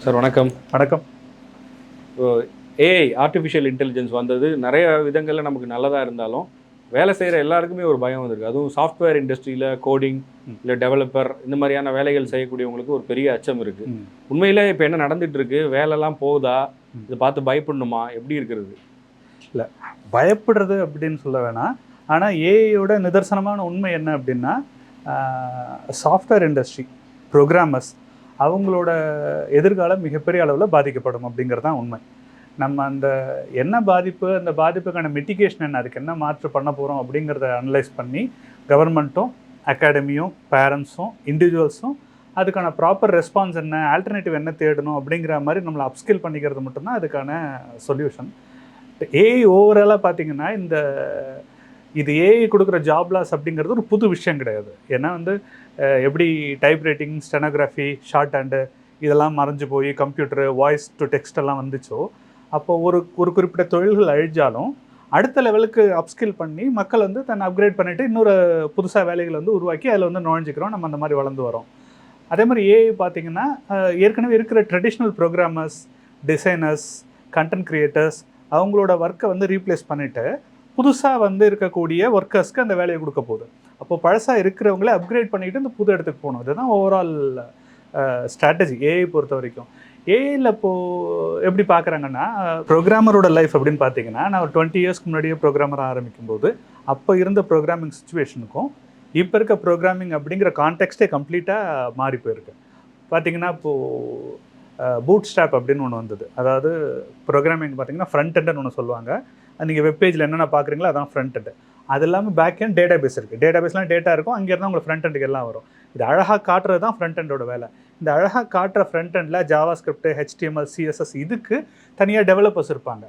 Sir வணக்கம். வணக்கம். AI artificial intelligence வந்தது நிறைய விதங்களில் நமக்கு நல்லதாக இருந்தாலும் வேலை செய்கிற எல்லாருக்குமே ஒரு பயம் வந்திருக்கு. அதுவும் சாஃப்ட்வேர் இண்டஸ்ட்ரியில் கோடிங் இல்லை டெவலப்பர் இந்த மாதிரியான வேலைகள் செய்யக்கூடியவங்களுக்கு ஒரு பெரிய அச்சம் இருக்குது. உண்மையிலே இப்போ என்ன நடந்துட்டு இருக்கு? வேலைலாம் போகுதா? இதை பார்த்து பயப்படணுமா? எப்படி இருக்கிறது? இல்லை, பயப்படுறது அப்படின்னு சொல்ல வேணாம். ஆனால் ஏஐயோட நிதர்சனமான உண்மை என்ன அப்படின்னா, சாஃப்ட்வேர் இண்டஸ்ட்ரி ப்ரோக்ராமர்ஸ் அவங்களோட எதிர்காலம் மிகப்பெரிய அளவில் பாதிக்கப்படும் அப்படிங்கிறது தான் உண்மை. நம்ம அந்த என்ன பாதிப்பு, அந்த பாதிப்புக்கான மிட்டிகேஷன் என்ன, அதுக்கு என்ன மாற்று பண்ண போகிறோம் அப்படிங்கிறத அனலைஸ் பண்ணி கவர்மெண்ட்டும் அகாடமியும் பேரண்ட்ஸும் இண்டிவிஜுவல்ஸும் அதுக்கான ப்ராப்பர் ரெஸ்பான்ஸ் என்ன, ஆல்டர்னேட்டிவ் என்ன தேடணும் அப்படிங்கிற மாதிரி நம்மளை அப்ஸ்கில் பண்ணிக்கிறது மட்டும்தான் அதுக்கான சொல்யூஷன். ஏஐ ஓவராலாக பார்த்திங்கன்னா இது ஏஐ கொடுக்குற ஜாப் லாஸ் அப்படிங்கிறது ஒரு புது விஷயம் கிடையாது. ஏன்னா எப்படி type writing, stenography, short hand இதெல்லாம் மறைஞ்சு போய் கம்ப்யூட்டரு, வாய்ஸ் டு டெக்ஸ்ட் எல்லாம் வந்துச்சோ, அப்போ ஒரு குறிப்பிட்ட தொழில்கள் அழிஞ்சாலும் அடுத்த லெவலுக்கு அப்ஸ்கில் பண்ணி மக்கள் தன்னை அப்கிரேட் பண்ணிவிட்டு இன்னொரு புதுசாக வேலைகளை உருவாக்கி அதில் நுழைஞ்சிக்கிறோம். நம்ம அந்த மாதிரி வளர்ந்து வரோம். அதே மாதிரி ஏஐ பார்த்திங்கன்னா ஏற்கனவே இருக்கிற traditional programmers, designers, content creators அவங்களோட ஒர்க்கை ரீப்ளேஸ் பண்ணிவிட்டு புதுசாக இருக்கக்கூடிய ஒர்க்கர்ஸ்க்கு அந்த வேலையை கொடுக்க போகுது. அப்போது பழசாக இருக்கிறவங்களே அப்கிரேட் பண்ணிவிட்டு இந்த புது இடத்துக்கு போகணும். இதுதான் ஓவரால் ஸ்ட்ராட்டஜி ஏஐ பொறுத்த வரைக்கும். ஏஐயில் இப்போது எப்படி பார்க்குறாங்கன்னா, ப்ரோக்ராமரோட லைஃப் அப்படின்னு பார்த்தீங்கன்னா, நான் ஒரு 20 இயர்ஸ்க்கு முன்னாடியே ப்ரோக்ராமராக ஆரம்பிக்கும்போது அப்போ இருந்த ப்ரோக்ராமிங் சுச்சுவேஷனுக்கும் இப்போ இருக்க ப்ரோக்ராமிங் அப்படிங்கிற கான்டெக்ஸ்டே கம்ப்ளீட்டாக மாறி போயிருக்கு. பார்த்திங்கன்னா இப்போது பூட் ஸ்ட்ராப் அப்படின்னு ஒன்று வந்தது. அதாவது ப்ரோக்ராமிங் பார்த்திங்கன்னா ஃப்ரண்ட் எண்டுன்னு ஒன்று சொல்லுவாங்க. நீங்கள் வெப்பேஜில் என்னென்ன பார்க்குறீங்களோ அதான் ஃப்ரண்ட் எண்டு. அது இல்லாமல் பேக் எண்ட் டேட்டா பேஸ் இருக்குது. டேட்டா பேஸ்லாம் டேட்டா இருக்கும், அங்கேருந்து உங்களுக்கு ஃப்ரண்ட் எண்டுக்கு எல்லாம் வரும். இது அழகாக காட்டுறது தான் ஃப்ரண்ட் எண்டோட வேலை. இந்த அழகாக காட்டுற ஃப்ரண்ட் எண்டில் ஜாவா ஸ்கிரிப்ட், ஹெச்டிஎம்எல், சிஎஸ்எஸ் இதுக்கு தனியாக டெவலப்பர்ஸ் இருப்பாங்க.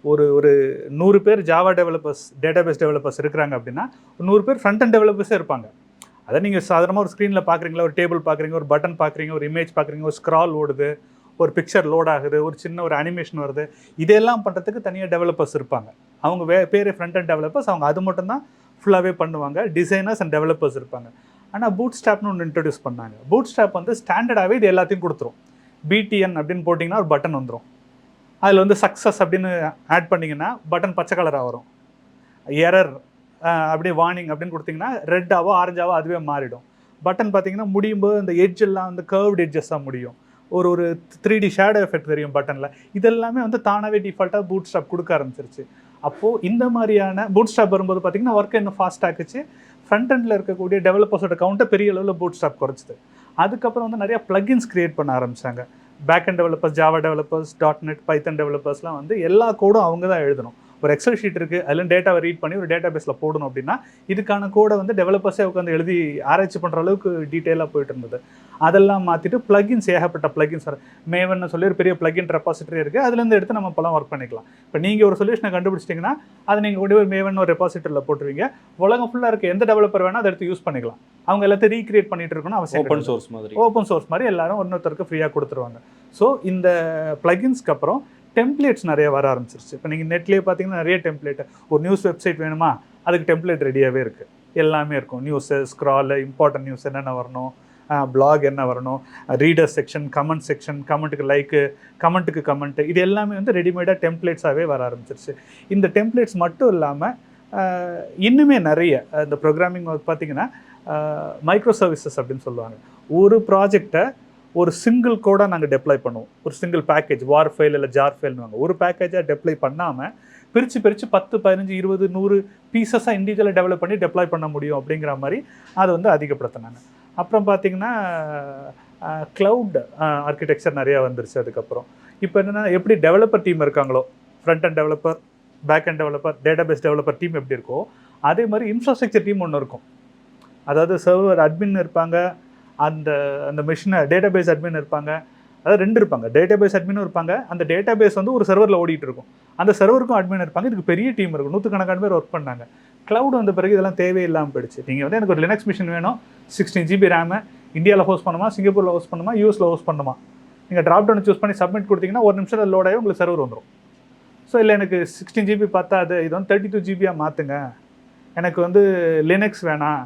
ஒரு 100 பேர் Java developers, database developers இருக்கிறாங்க அப்படின்னா 100 பேர் ஃப்ரண்ட் எண்ட் டெவலப்பர்ஸே இருப்பாங்க. அதை நீங்கள் சாதாரணமாக ஒரு ஸ்க்ரீனில் பார்க்குறீங்களா, ஒரு டேபிள் பார்க்குறீங்க, ஒரு பட்டன் பார்க்குறீங்க, ஒரு இமேஜ் பார்க்குறீங்க, ஒரு ஸ்க்ரால் ஓடுது, ஒரு பிக்சர் லோட் ஆகுது, ஒரு சின்ன ஒரு அனிமேஷன் வருது, இதெல்லாம் பண்ணுறதுக்கு தனியாக டெவலப்பர்ஸ் இருப்பாங்க. அவங்க பேர் ஃப்ரண்ட் அண்ட் டெவலப்பர்ஸ், அவங்க அது மட்டும் தான் ஃபுல்லாகவே பண்ணுவாங்க. டிசைனர்ஸ் அண்ட் டெவலப்பர்ஸ் இருப்பாங்க. ஆனால் பூட் ஸ்ட்ராப்னு ஒன்று இன்ட்ரடியூஸ் பண்ணாங்க. பூட் ஸ்ட்ராப் ஸ்டாண்டர்டாகவே இது எல்லாத்தையும் கொடுத்துரும். பிடிஎன் அப்படின்னு போட்டிங்கன்னா ஒரு பட்டன் வந்துடும். அதில் சக்ஸஸ் அப்படின்னு ஆட் பண்ணிங்கன்னா பட்டன் பச்சை கலராக வரும். எரர் அப்படியே வார்னிங் அப்படின்னு கொடுத்திங்கன்னா ரெட்டாவோ ஆரஞ்சாவோ அதுவே மாறிடும். பட்டன் பார்த்திங்கன்னா முடியும் போது அந்த எட்ஜ் எல்லாம் கர்வ்டு எட்ஜஸாக முடியும். ஒரு 3D ஷேடோ எஃபெக்ட் தெரியும் பட்டனில். இதெல்லாமே தானாகவே டிஃபால்ட்டாக பூட் ஸ்ட்ராப் கொடுக்க ஆரம்பிச்சிருச்சு. அப்போது இந்த மாதிரியான பூட் ஸ்ட்ராப் வரும்போது பார்த்திங்கன்னா ஒர்க்கை இன்னும் ஃபாஸ்ட் ஆக்குச்சு. ஃப்ரண்ட் எண்டில் இருக்கக்கூடிய டெவலப்பர்ஸோட கவுண்ட்டை பெரிய அளவில் பூட் ஸ்ட்ராப் குறைச்சிது. அதுக்கப்புறம் நிறையா ப்ளகின்ஸ் க்ரியேட் பண்ண ஆரம்பித்தாங்க. Backend developers, Java developers, .NET, Python டெவலப்பர்ஸ்லாம் எல்லா கோடும் அவங்க தான் எழுதணும். ஒரு எக்ஸல் ஷீட் இருக்குது, அதில் டேட்டாவை ரீட் பண்ணி ஒரு டேட்டா பேஸில் போடணும் அப்படின்னா இதுக்கான கோடை டெவலப்பர்ஸே உட்காந்து எழுதி ஆராய்ச்சி பண்ணுற அளவுக்கு டீட்டெயிலாக போயிட்டு இருந்தது. அதெல்லாம் மாற்றிட்டு ப்ளகின்ஸ், ஏகப்பட்ட ப்ளகின்ஸ் வர மேவன்னு சொல்லி ஒரு பெரிய ப்ளகின் ரெபாசிட்டரி இருக்குது. அதுலேருந்து எடுத்து நம்ம இப்போலாம் ஒர்க் பண்ணிக்கலாம். இப்போ நீங்கள் ஒரு சொல்யூஷனை கண்டுபிடிச்சிட்டிங்கன்னா அதை நீங்கள் கொண்டு ஒரு மேவன் ஒரு ரெபாசிட்டரியில் போட்டுருவீங்க. உலகம் ஃபுல்லாக இருக்க எந்த டெவலப்பர் வேணால் அதை எடுத்து யூஸ் பண்ணிக்கலாம். அவங்க எல்லாத்தையும் ரீக்ரியேட் பண்ணிட்டு இருக்கணும் அவசியம். ஓப்பன் சோர்ஸ் மாதிரி எல்லாரும் இன்னொருத்தருக்கு ஃப்ரீயாக கொடுத்துருவாங்க. ஸோ இந்த ப்ளகின்ஸ்க்கு அப்புறம் டெம்ப்ளேட்ஸ் நிறைய வர ஆரம்பிச்சிருச்சு. இப்போ நீங்கள் நெட்லேயே பார்த்தீங்கன்னா நிறைய டெம்ப்ளேட், ஒரு நியூஸ் வெப்சைட் வேணுமா அதுக்கு டெம்ப்ளேட் ரெடியாகவே இருக்குது. எல்லாமே இருக்கும். நியூஸு, ஸ்க்ராலு, இம்பார்ட்டன்ட் நியூஸ் என்னென்ன வரணும், பிளாக் என்ன வரணும், ரீடர் செக்ஷன், கமெண்ட் செக்ஷன், கமெண்ட்டுக்கு லைக்கு, கமெண்ட்டுக்கு கமெண்ட்டு, இது எல்லாமே ரெடிமேடாக டெம்ப்ளேட்ஸாகவே வர ஆரம்பிச்சிருச்சு. இந்த டெம்ப்ளேட்ஸ் மட்டும் இல்லாமல் இன்னுமே நிறைய இந்த ப்ரோக்ராமிங் பார்த்தீங்கன்னா மைக்ரோ சர்வீசஸ் அப்படின்னு சொல்லுவாங்க. ஒரு ப்ராஜெக்டை ஒரு சிங்கிள் கோடாக நாங்கள் டெப்ளாய் பண்ணுவோம். ஒரு சிங்கிள் பேக்கேஜ், வார் ஃபைல் இல்லை ஜார் ஃபைல்னுவாங்க. ஒரு பேக்கேஜாக டெப்ளாய் பண்ணாமல் பிரித்து 10, 15, 20, 100 பீசஸாக இண்டிவிஜுவலாக டெவலப் பண்ணி டெப்ளாய் பண்ண முடியும் அப்படிங்கிற மாதிரி அதை அதிகப்படுத்தினாங்க. அப்புறம் பார்த்திங்கன்னா க்ளவுட் ஆர்கிடெக்சர் நிறையா வந்துருச்சு. அதுக்கப்புறம் இப்போ என்னென்னா எப்படி டெவலப்பர் டீம் இருக்காங்களோ, frontend developer, backend developer, database developer team எப்படி இருக்கோ அதே மாதிரி இன்ஃப்ராஸ்ட்ரக்சர் டீம் ஒன்று இருக்கும். அதாவது சர்வர் அட்மின் இருப்பாங்க, அந்த மிஷினை டேட்டா பேஸ் அட்மின் இருப்பாங்க. அதாவது 2 இருப்பாங்க. டேட்டா பேஸ் அட்மினும் இருப்பாங்க. அந்த டேட்டா பேஸ் ஒரு சர்வரில் ஓடிட்டு இருக்கும். அந்த சர்வருக்கும் அட்மின் இருப்பாங்க. இதுக்கு பெரிய டீம் இருக்கும். 100கணக்கான பேர் ஒர்க் பண்ணாங்க. க்ளவுட் வந்த பிறகு இதெல்லாம் தேவையில்லாமல் போயிடுச்சு. நீங்கள் எனக்கு ஒரு லினக்ஸ் மிஷின் வேணும், 16 GB ரேமு, இந்தியாவில் ஹோஸ்ட் பண்ணுமா, சிங்கப்பூரில் ஹோஸ்ட் பண்ணுமா, யூஎஸில் ஹோஸ்ட் பண்ணுமா, நீங்கள் ட்ராப் டவுன் சூஸ் பண்ணி சப்மிட் கொடுத்தீங்கன்னா ஒரு நிமிஷத்தில் லோட் ஆகி உங்களுக்கு சர்வர் வந்துடும். ஸோ இல்லை எனக்கு 16 GB பத்தாது, இது 32 GB மாற்றுங்க, எனக்கு லினக்ஸ் வேணாம்,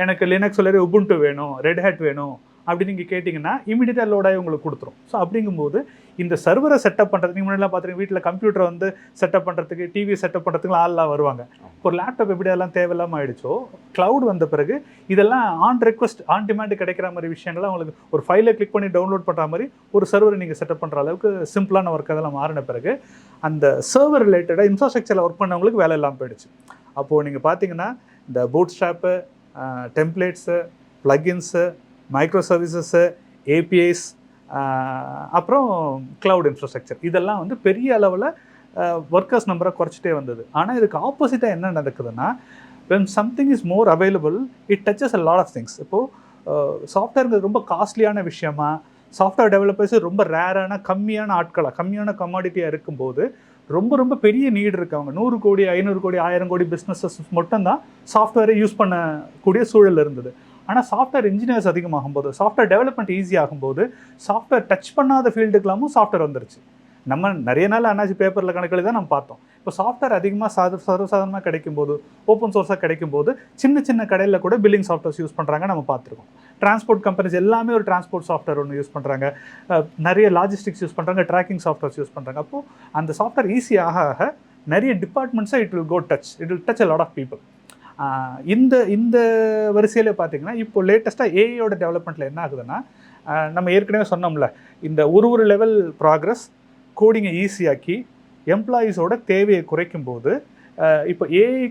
எனக்கு லினக்ஸ் உபுண்டு வேணும், ரெட் ஹேட் வேணும், அப்படி நீங்கள் கேட்டிங்கன்னா இமீடியட்டாக லோடாகி உங்களுக்கு கொடுத்துரும். ஸோ அப்படிங்கும்போது இந்த சர்வரை செட்டப் பண்ணுறதுக்கு முன்னாடிலாம் பார்த்தீங்கன்னா வீட்டில் கம்ப்யூட்டரை வந்து செட்டப் பண்ணுறதுக்கு, டிவி செட்டப் பண்ணுறதுக்குலாம் ஆள்லாம் வருவாங்க. இப்போ ஒரு லேப்டாப் எப்படி எல்லாம் தேவையில்லாமல் ஆயிடுச்சோ, க்ளவுட் வந்த பிறகு இதெல்லாம் ஆன் ரெக்வஸ்ட், ஆன் டிமாண்ட் கிடைக்கிற மாதிரி விஷயங்கள்லாம் உங்களுக்கு ஒரு ஃபைலை கிளிக் பண்ணி டவுன்லோட் பண்ணுற மாதிரி ஒரு சர்வரை நீங்கள் செட்டப் பண்ணுற அளவுக்கு சிம்பிளான ஒர்க் அதெல்லாம் மாறின பிறகு அந்த சர்வர் ரிலேட்டடாக இன்ஃப்ராஸ்ட்ரக்சரில் ஒர்க் பண்ணவங்களுக்கு வேலை இல்லாமல் போயிடுச்சு. அப்போது நீங்கள் பார்த்தீங்கன்னா இந்த Bootstrap, templates, plugins, micro services, APIs, அப்புறம் க்ளவுட் இன்ஃப்ராஸ்ட்ரக்சர், இதெல்லாம் வந்து பெரிய அளவில் ஒர்க்கர்ஸ் நம்பரை குறைச்சிட்டே வந்தது. ஆனால் இதுக்கு ஆப்போசிட்டாக என்ன நடக்குதுன்னா, when something is more available it touches a lot of things. இப்போது சாஃப்ட்வேருங்கிறது ரொம்ப காஸ்ட்லியான விஷயமா, சாஃப்ட்வேர் டெவலப்பர்ஸ் ரொம்ப ரேரான கம்மியான ஆட்களாக, கம்மியான கமாடிட்டியாக இருக்கும்போது ரொம்ப ரொம்ப பெரிய நீடு இருக்கவங்க 100 கோடி 500 கோடி 1000 கோடி பிஸ்னஸஸ் மட்டும்தான் சாஃப்ட்வேரை யூஸ் பண்ணக்கூடிய சூழல் இருந்தது. ஆனால் சாஃப்ட்வேர் இன்ஜினியர்ஸ் அதிகமாகும்போது, சாஃப்ட்வேர் டெவலப்மெண்ட் ஈஸி ஆகும்போது, சாஃப்ட்வேர் டச் பண்ணாத ஃபீல்டுக்கெல்லாமும் சாஃப்ட்வேர் வந்துருச்சு. நம்ம நிறைய நாள் அண்ணாச்சி பேப்பரில் கணக்கில் தான் நம்ம பார்த்தோம். இப்போ சாஃப்ட்வேர் அதிகமாக சர்வசாதாரணமாக கிடைக்கும்போது, ஓப்பன் சோர்ஸாக கிடைக்கும்போது, சின்ன சின்ன கடையில் கூட பில்லிங் சாஃப்ட்வேர்ஸ் யூஸ் பண்ணுறாங்க, நம்ம பார்த்துருக்கோம். டிரான்ஸ்போர்ட் கம்பெனிஸ் எல்லாமே ஒரு டிரான்ஸ்போர்ட் சாஃப்ட்வேர் ஒன்று யூஸ் பண்ணுறாங்க, நிறைய லாஜிஸ்டிக்ஸ் யூஸ் பண்ணுறாங்க, ட்ராக்கிங் சாஃப்ட்வேர்ஸ் யூஸ் பண்ணுறாங்க. அப்போது அந்த சாஃப்ட்வேர் ஈஸி ஆக நிறைய டிபார்ட்மெண்ட்ஸை it will touch a lot of people. இந்த வரிசையில் பார்த்தீங்கன்னா இப்போ லேட்டஸ்ட்டாக ஏஐயோட டெவலப்மெண்ட்டில் என்ன ஆகுதுன்னா, நம்ம ஏற்கனவே சொன்னோம்ல, இந்த ஒரு லெவல் ப்ராக்ரஸ் கோடிங்கை ஈஸியாக்கி எம்ப்ளாயீஸோட தேவையை குறைக்கும் போது, இப்போ ஏஐ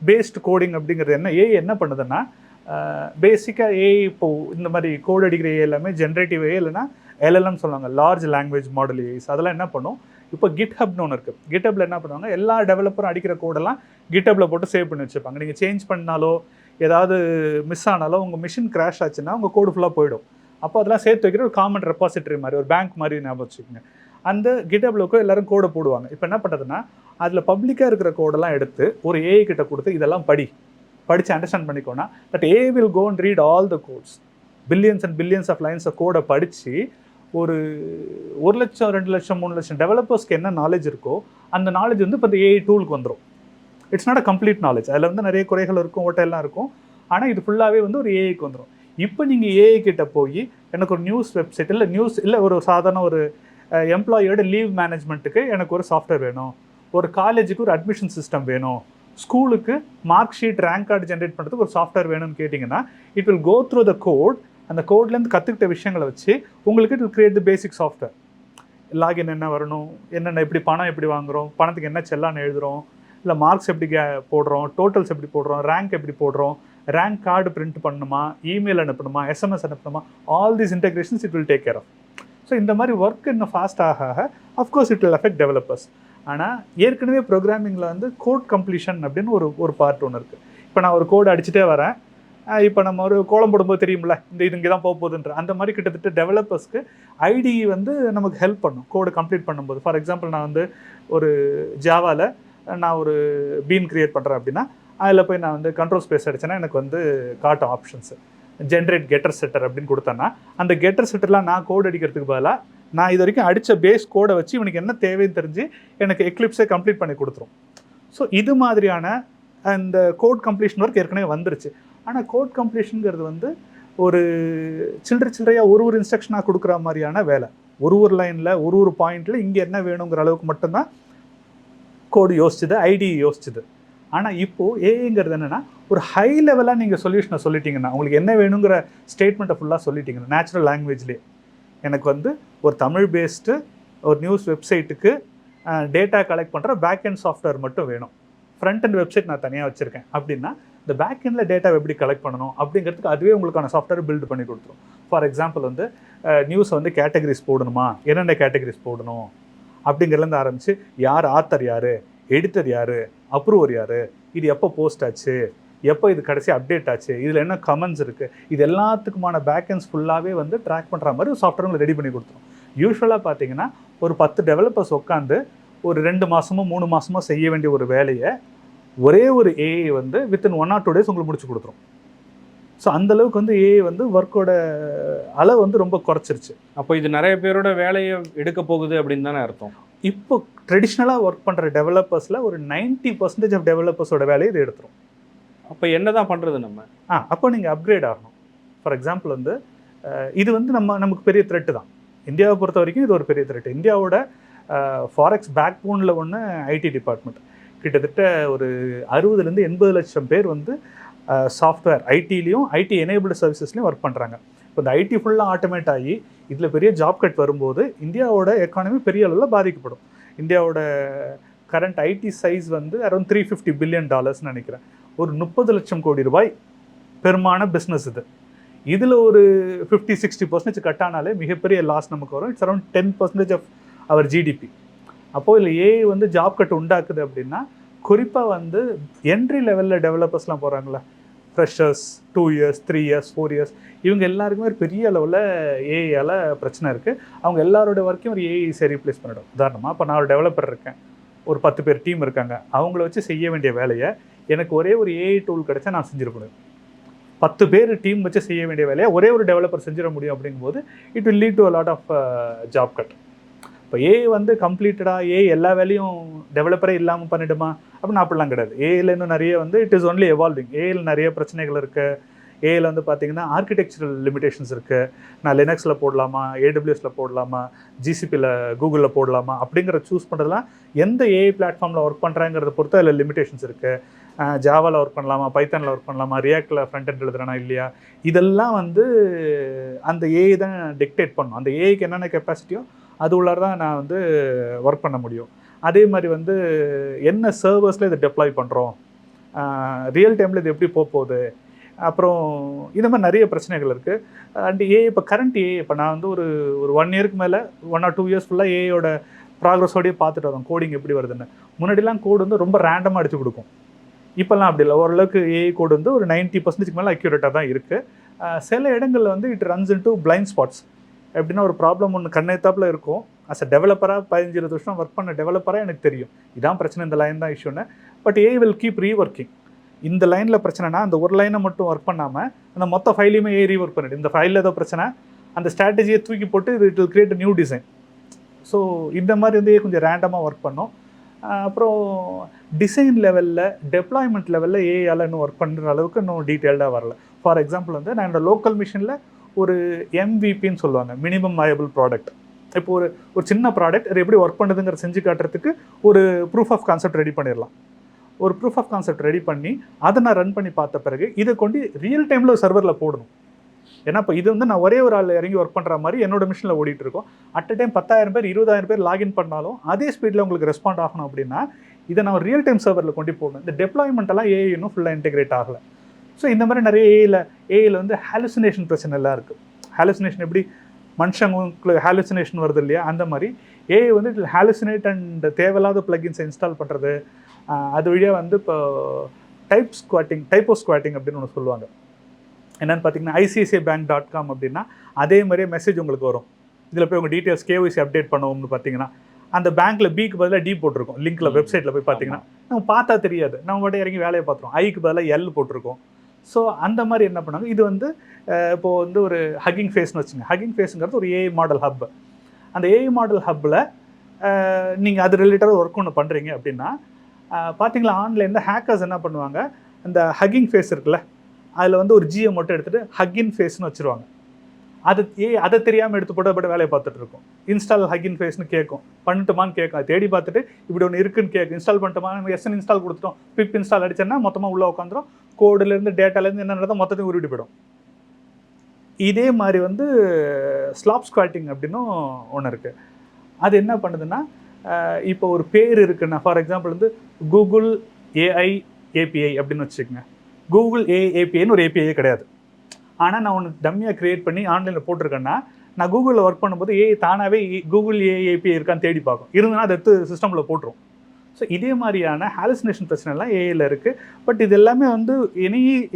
பேஸ்டு கோடிங் அப்படிங்கிறது ஏஐ என்ன பண்ணுதுன்னா, பேசிக்காக ஏஐ இப்போது இந்த மாதிரி கோட் அடிக்கிற ஏஐ எல்லாமே ஜென்ரேட்டிவ் ஏஐ இல்லைனா எல்எல்எம் சொல்லுவாங்க, லார்ஜ் லாங்குவேஜ் மாடல் ஏஐஸ். அதெல்லாம் என்ன பண்ணும், இப்போ கிட்ஹப்னு ஒன்று இருக்குது. கிட்ஹப்பில் என்ன பண்ணுவாங்க, எல்லா டெவலப்பரும் அடிக்கிற கோடெல்லாம் கிட்ஹப்பில் போட்டு சேவ் பண்ணி வச்சுப்பாங்க. நீங்கள் சேஞ்ச் பண்ணாலோ ஏதாவது மிஸ் ஆனாலோ உங்கள் மிஷின் கிராஷ் ஆச்சுன்னா உங்கள் கோடு ஃபுல்லாக போயிடும். அப்போ அதெல்லாம் சேர்த்து வைக்கிற ஒரு காமன் ரெபாசிட்டரி மாதிரி, ஒரு பேங்க் மாதிரி ஞாபகம் வச்சுக்கோங்க. அந்த கிட்ஹப்லுக்கு எல்லோரும் கோடை போடுவாங்க. இப்போ என்ன பண்ணுறதுன்னா, அதில் பப்ளிக்காக இருக்கிற கோடெல்லாம் எடுத்து ஒரு ஏஐ கிட்ட கொடுத்து இதெல்லாம் படித்து அண்டர்ஸ்டாண்ட் பண்ணிக்கோன்னா, that AI will go and read all the codes, billions and billions of lines of கோடை படித்து ஒரு 1 லட்சம் 2 லட்சம் 3 லட்சம் டெவலப்பர்ஸ்க்கு என்ன நாலேஜ் இருக்கோ அந்த நாலேஜ் வந்து இப்போ இந்த ஏஐ டூலுக்கு வந்துடும். It's not a complete knowledge, அதில் வந்து நிறைய குறைகள் இருக்கும், ஓட்டையெல்லாம் இருக்கும். ஆனால் இது ஃபுல்லாகவே வந்து ஒரு ஏஐக்கு வந்துடும். இப்போ நீங்கள் ஏஐ கிட்ட போய் எனக்கு ஒரு நியூஸ் வெப்சைட் இல்லை ஒரு சாதாரண ஒரு எம்ப்ளாயியோட லீவ் மேனேஜ்மெண்ட்டுக்கு எனக்கு ஒரு சாஃப்ட்வேர் வேணும், ஒரு காலேஜுக்கு ஒரு அட்மிஷன் சிஸ்டம் வேணும், ஸ்கூலுக்கு mark sheet rank card generate பண்ணுறதுக்கு ஒரு சாஃப்ட்வேர் வேணும்னு கேட்டிங்கன்னா, it will go through the code. அந்த கோட்லேருந்து கற்றுக்கிட்ட விஷயங்களை வச்சு உங்களுக்கு it will create the basic software. Login என்ன வரணும், என்னென்ன எப்படி பணம் எப்படி வாங்குகிறோம், பணத்துக்கு என்ன செல்லான்னு எழுதுகிறோம், இல்லை மார்க்ஸ் எப்படி போடுறோம், டோட்டல்ஸ் எப்படி போடுறோம், ரேங்க் எப்படி போடுறோம், ரேங்க் கார்டு பிரிண்ட் பண்ணணுமா, இமெயில் அனுப்பணுமா, எஸ்எம்எஸ் அனுப்பணுமா, all these integrations it will take care of. So இந்த மாதிரி ஒர்க் இன்னும் ஃபாஸ்ட் ஆக of course it will affect developers. ஆனால் ஏற்கனவே ப்ரோக்ராமிங்கில் வந்து கோட் கம்ப்ளீஷன் அப்படின்னு ஒரு பார்ட் ஒன்று இருக்குது. இப்போ நான் ஒரு கோடு அடிச்சுட்டே வரேன், இப்போ நம்ம ஒரு கோலம் போடும்போது தெரியுமில்ல, இது இங்கே தான் போக போகுதுன்ற அந்த மாதிரி கிட்டத்தட்ட டெவலப்பர்ஸ்க்கு ஐடி வந்து நமக்கு ஹெல்ப் பண்ணும் கோடு கம்ப்ளீட் பண்ணும்போது. ஃபார் எக்ஸாம்பிள், நான் வந்து ஒரு ஜாவாவில் நான் ஒரு பீன் க்ரியேட் பண்ணுறேன் அப்படின்னா, அதில் போய் நான் வந்து கண்ட்ரோல் ஸ்பேஸ் அடிச்சேன்னா எனக்கு வந்து காட்டும் ஆப்ஷன்ஸு. ஜென்ரேட் கெட்டர் செட்டர் அப்படின்னு கொடுத்தேன்னா, அந்த கெட்டர் செட்டர்லாம் நான் கோட் அடிக்கிறதுக்கு பதிலாக நான் இது வரைக்கும் அடித்த பேஸ் கோடை வச்சு இவனுக்கு என்ன தேவைன்னு தெரிஞ்சு எனக்கு எக்லிப்ஸே கம்ப்ளீட் பண்ணி கொடுத்துரும். ஸோ இது மாதிரியான அந்த கோட் கம்ப்ளீஷன் ஒர்க் ஏற்கனவே வந்துருச்சு. ஆனால் கோட் கம்ப்ளீஷனுங்கிறது வந்து ஒரு சில்லறையாக ஒரு இன்ஸ்ட்ரக்ஷனாக கொடுக்குற மாதிரியான வேலை. ஒரு லைனில் ஒரு பாயிண்டில் இங்கே என்ன வேணுங்கிற அளவுக்கு மட்டும்தான் கோடு யோசிச்சுது, ஐடி யோசிச்சுது. ஆனால் இப்போது ஏஐங்கிறது என்னென்னா, ஒரு ஹை லெவலாக நீங்கள் சொல்யூஷனை சொல்லிட்டீங்கன்னா, உங்களுக்கு என்ன வேணுங்கிற ஸ்டேட்மெண்ட்டை ஃபுல்லாக சொல்லிட்டீங்கன்னா, நேச்சுரல் லாங்குவேஜ்லேயே எனக்கு வந்து ஒரு தமிழ் பேஸ்டு ஒரு நியூஸ் வெப்சைட்டுக்கு டேட்டா கலெக்ட் பண்ணுற பேக்எண்ட் சாஃப்ட்வேர் மட்டும் வேணும், ஃப்ரண்ட் அண்ட் வெப்சைட் நான் தனியாக வச்சுருக்கேன் அப்படின்னா, இந்த பேக்எண்டில் டேட்டா எப்படி கலெக்ட் பண்ணணும் அப்படிங்கிறதுக்கு அதுவே உங்களுக்கான சாஃப்ட்வேர் பில்டு பண்ணி கொடுத்துரும். ஃபார் எக்ஸாம்பிள் வந்து நியூஸை வந்து கேட்டகரிஸ் போடணுமா, என்னென்ன கேட்டகரிஸ் போடணும் அப்படிங்கிறதுலேருந்து ஆரம்பித்து யார் ஆத்தர், யார் எடிட்டர், யார் அப்ரூவர், யார் இது எப்போ போஸ்ட் ஆச்சு, எப்போ இது கடைசி அப்டேட் ஆச்சு, இதில் என்ன கமெண்ட்ஸ் இருக்குது, இது எல்லாத்துக்குமான பேக்எண்ட்ஸ் ஃபுல்லாகவே வந்து ட்ராக் பண்ணுற மாதிரி ஒரு சாஃப்ட்வேர் உங்களுக்கு ரெடி பண்ணி கொடுத்துரும். யூஸ்வலாக பார்த்தீங்கன்னா ஒரு 10 டெவலப்பர்ஸ் உட்காந்து ஒரு 2 மாதமோ 3 மாதமோ செய்ய வேண்டிய ஒரு வேலையை ஒரே ஒரு ஏஐ வந்து வித்தின் 1 or 2 days உங்களுக்கு முடிச்சு கொடுத்துரும். ஸோ அந்தளவுக்கு வந்து ஏஐ வந்து ஒர்க்கோட அளவு வந்து ரொம்ப குறைச்சிருச்சு. அப்போ இது நிறைய பேரோட வேலையை எடுக்க போகுது அப்படின்னு தானே அர்த்தம். இப்போ ட்ரெடிஷ்னலாக ஒர்க் பண்ணுற டெவலப்பர்ஸில் ஒரு 90% ஆஃப் டெவலப்பர்ஸோட வேலையை இது எடுத்துரும். அப்போ என்ன தான் பண்ணுறது நம்ம? அப்போ நீங்கள் அப்கிரேட் ஆகணும். ஃபார் எக்ஸாம்பிள் வந்து இது வந்து நமக்கு பெரிய த்ரெட்டு தான். இந்தியாவை பொறுத்த வரைக்கும் இது ஒரு பெரிய த்ரெட்டு. இந்தியாவோட ஃபாரெக்ஸ் பேக் போனில் ஒன்று ஐடி டிபார்ட்மெண்ட். கிட்டத்தட்ட ஒரு 60 80 லட்சம் பேர் வந்து சாஃப்ட்வேர் ஐடிலையும் ஐடி எனேபிள்டு சர்வீசஸ்லையும் ஒர்க் பண்ணுறாங்க. இப்போ இந்த ஐடி ஃபுல்லாக ஆட்டோமேட் ஆகி இதில் பெரிய ஜாப் கட் வரும்போது இந்தியாவோட எக்கானமி பெரிய அளவில் பாதிக்கப்படும். இந்தியாவோட கரண்ட் ஐடி சைஸ் வந்து அரௌண்ட் $350 பில்லியன் நினைக்கிறேன். ஒரு 30 லட்சம் கோடி ரூபாய் பெருமான பிஸ்னஸ் இது. இதில் ஒரு 50-60% கட் ஆனாலே மிகப்பெரிய லாஸ் நமக்கு வரும். It's around 10% of our GDP. அப்போது இதில் ஏஐ வந்து ஜாப் கட் உண்டாக்குது அப்படின்னா குறிப்பாக வந்து என்ட்ரி லெவலில் டெவலப்பர்ஸ்லாம் போகிறாங்களா, ஃப்ரெஷர்ஸ் 2 years 3 years 4 years இவங்க எல்லாருக்குமே ஒரு பெரிய அளவில் ஏஐயால் பிரச்சனை இருக்குது. அவங்க எல்லாரோட ஒர்க்கையும் ஒரு ஏஐ ரீப்ளேஸ் பண்ணிடும். உதாரணமாக இப்போ நான் ஒரு டெவலப்பர் இருக்கேன், ஒரு 10 பேர் டீம் இருக்காங்க, அவங்கள வச்சு செய்ய வேண்டிய வேலையை எனக்கு ஒரே ஒரு ஏஐ டூல் கிடச்சா நான் செஞ்சிருக்கணும். 10 பேர் டீம் வச்சு செய்ய வேண்டிய வேலையை ஒரே ஒரு டெவலப்பர் செஞ்சிட முடியும். அப்படிங்கும்போது it will lead to a lot of job cut. இப்போ ஏஐ வந்து கம்ப்ளீட்டடாக ஏஐ எல்லா வேலையும் டெவலப்பரே இல்லாமல் பண்ணிடுமா அப்படின்னு அப்படிலாம் கிடையாது. ஏஐயில் இன்னும் நிறைய வந்து இட் இஸ் ஒன்லி எவால்விங். ஏஐயில் நிறைய பிரச்சனைகள் இருக்குது. ஏஐயில் வந்து பார்த்தீங்கன்னா ஆர்கிடெக்சரல் லிமிடேஷன்ஸ் இருக்குது. நான் லினக்ஸில் போடலாமா, ஏடபிள்யூஎஸில் போடலாமா, ஜிசிபியில் கூகுளில் போடலாமா அப்படிங்கிற சூஸ் பண்ணுறதுலாம் எந்த ஏஐ பிளாட்ஃபார்மில் ஒர்க் பண்ணுறாங்கிறத பொறுத்து அதில் லிமிடேஷன்ஸ் இருக்குது. ஜாவாவில் ஒர்க் பண்ணலாமா, பைத்தானில் ஒர்க் பண்ணலாமா, ரியாக்டில் ஃப்ரண்ட் எண்ட் எழுதுறேனா இல்லையா, இதெல்லாம் வந்து அந்த ஏஐ தான் டிக்டேட் பண்ணும். அந்த ஏஐக்கு என்னென்ன கெப்பாசிட்டியோ அது உள்ளார தான் நான் வந்து ஒர்க் பண்ண முடியும். அதே மாதிரி வந்து என்ன சர்வர்ஸில் இதை டெப்ளாய் பண்ணுறோம், ரியல் டைமில் இது எப்படி போகுது, அப்புறம் இந்த மாதிரி நிறைய பிரச்சனைகள் இருக்குது. அண்ட் ஏஐ இப்போ கரண்ட் ஏஐ இப்போ நான் வந்து ஒரு 1 yearக்கு மேலே 1 or 2 years ஃபுல்லாக ஏஐயோட ப்ராக்ரஸோடையே பார்த்துட்டு வரோம். கோடிங் எப்படி வருதுன்னு. முன்னாடிலாம் கோடு வந்து ரொம்ப ரேண்டமாக அடித்து கொடுக்கும். இப்போல்லாம் அப்படி இல்லை. ஓரளவுக்கு ஏஐ கோடு வந்து ஒரு 90% மேலே அக்யூரேட்டாக தான் இருக்குது. சில இடங்களில் வந்து it runs into blind spots. எப்படின்னா ஒரு ப்ராப்ளம் ஒன்று கண்ணெத்தாப்பில் இருக்கும். அஸ் அ டெவலப்பராக 15-20 வருஷம் ஒர்க் பண்ண டெவலப்பராக எனக்கு தெரியும் இதான் பிரச்சனை, இந்த லைன் தான் இஷ்யூன்னு. But AI will keep reworking. இந்த லைனில் பிரச்சனைனா அந்த ஒரு லைனை மட்டும் ஒர்க் பண்ணாமல் அந்த மொத்த ஃபைலையுமே ஏஐ ரீஒர்க் பண்ணிடு. இந்த ஃபைலில் ஏதோ பிரச்சனை, அந்த ஸ்ட்ராட்டஜியை தூக்கி போட்டு it will create new design. So இந்த மாதிரி வந்து கொஞ்சம் ரேண்டமாக ஒர்க் பண்ணோம். அப்புறம் டிசைன் லெவலில், டெப்ளாய்மெண்ட் லெவலில் ஏஐயால் இன்னும் ஒர்க் பண்ணுற அளவுக்கு இன்னும் டீட்டெயில்டாக வரல. ஃபார் எக்ஸாம்பிள் வந்து நான் என்னோட லோக்கல் மிஷினில் ஒரு எம்விபின்னு சொல்லுவாங்க, மினிமம் வயபிள் ப்ராடக்ட். இப்போ ஒரு சின்ன ப்ராடக்ட் அது எப்படி ஒர்க் பண்ணுதுங்கிற செஞ்சு காட்டுறதுக்கு ஒரு ப்ரூஃப் ஆஃப் கான்செப்ட் ரெடி பண்ணிடலாம். ஒரு ப்ரூஃப் ஆஃப் கான்செப்ட் ரெடி பண்ணி அதை நான் ரன் பண்ணி பார்த்த பிறகு இதை கொண்டு ரியல் டைமில் ஒரு சர்வரில் போடணும். ஏன்னா இப்போ இது வந்து நான் ஒரே ஒரு ஆள் இறங்கி ஒர்க் பண்ணுற மாதிரி என்னோட மிஷினில் ஓடிட்டு இருக்கோம். அட் அ டைம் 10,000 பேர் 20,000 பேர் லாகின் பண்ணாலும் அதே ஸ்பீடில் உங்களுக்கு ரெஸ்பாண்ட் ஆகணும். அப்படின்னா இதை நான் ரியல் டைம் சர்வரில் கொண்டு போகணும். இந்த டெப்ளாய்மெண்ட்டெல்லாம் ஏஐ இன்னும் ஃபுல்லாக இன்டெகிரேட் ஆகலை. ஸோ இந்த மாதிரி நிறைய ஏஐயில் வந்து ஹாலுசினேஷன் பிரச்சனை எல்லாம் இருக்குது. ஹாலுசினேஷன் எப்படி மனுஷங்களுக்கு ஹாலுசினேஷன் வருது இல்லையா, அந்த மாதிரி ஏஐ வந்து இட் ஹாலுசினேட் அண்ட் தேவையில்லாத பிளகின்ஸை இன்ஸ்டால் பண்ணுறது. அது வழியாக வந்து இப்போ டைப்போ ஸ்குவாட்டிங் அப்படின்னு ஒன்று சொல்லுவாங்க. என்னென்னு பார்த்தீங்கன்னா ICICIbank.com அப்படின்னா அதே மாதிரியே மெசேஜ் உங்களுக்கு வரும். இதில் போய் உங்கள் டீட்டெயில்ஸ் KYC அப்டேட் பண்ணுவோம்னு பார்த்தீங்கன்னா அந்த பேங்க்கில் பிக்கு பதிலாக டி போட்டிருக்கோம். லிங்க்கில் வெப்சைட்டில் போய் பார்த்தீங்கன்னா நம்ம பார்த்தா தெரியாது, நம்ம மட்டும் இறங்கி வேலையை பார்த்துருவோம். ஐக்கு பதிலாக எல் போட்டிருக்கோம். ஸோ அந்த மாதிரி என்ன பண்ணாங்க, இது வந்து இப்போது வந்து ஒரு ஹக்கிங் ஃபேஸ்னு வச்சுங்க. ஹக்கிங் ஃபேஸுங்கிறது ஒரு ஏஐ மாடல் ஹப். அந்த ஏஐ மாடல் ஹப்பில் நீங்கள் அது ரிலேட்டடாக ஒர்க் ஒன்று பண்ணுறீங்க அப்படின்னா பார்த்தீங்களா, ஆன்லைனில் ஹேக்கர்ஸ் என்ன பண்ணுவாங்க, அந்த ஹக்கிங் ஃபேஸ் இருக்குல்ல அதில் வந்து ஒரு ஜியை மட்டும் எடுத்துகிட்டு ஹக்கின் ஃபேஸ்னு வச்சுருவாங்க. அதை தெரியாமல் எடுத்து போட்டு வேலையை பார்த்துட்டு இருக்கோம். இன்ஸ்டால் ஹக்கின் ஃபேஸ்னு கேட்கும், பண்ணட்டுமான்னு கேட்கும். தேடி பார்த்துட்டு இப்படி ஒன்று இருக்குன்னு கேட்கும். இன்ஸ்டால் பண்ணிட்டோமா, நம்ம எஸ்என் இன்ஸ்டால் கொடுத்துட்டோம், பிப் இன்ஸ்டால் அடிச்சேன்னா மொத்தமாக உள்ளே உட்காந்துரும். கோடுலேருந்து டேட்டாலேருந்து என்னென்னதோ மொத்தத்தையும் உருவிட்டு போயிடும். இதே மாதிரி வந்து ஸ்லாப் ஸ்குவாட்டிங் அப்படின்னும் ஒன்று இருக்குது. அது என்ன பண்ணுதுன்னா, இப்போ ஒரு பேர் இருக்குன்னா, ஃபார் எக்ஸாம்பிள் வந்து கூகுள் ஏஐ ஏபிஐ அப்படின்னு வச்சுக்கோங்க. கூகுள் ஏஐ ஏபிஐன்னு ஒரு ஏபிஐயே கிடையாது. ஆனால் நான் ஒன்று டம்மியாக க்ரியேட் பண்ணி ஆன்லைனில் போட்டிருக்கேன்னா, நான் கூகுளில் ஒர்க் பண்ணும்போது ஏஐ தானாகவே கூகுள் ஏஐ ஏபிஐ இருக்கான்னு தேடி பார்க்கும். இருந்ததுன்னா அதை எடுத்து சிஸ்டமில் போட்டுரும். ஸோ இதே மாதிரியான ஹாலுசினேஷன் பிரச்சனைலாம் ஏஐயில் இருக்குது. பட் இது எல்லாமே வந்து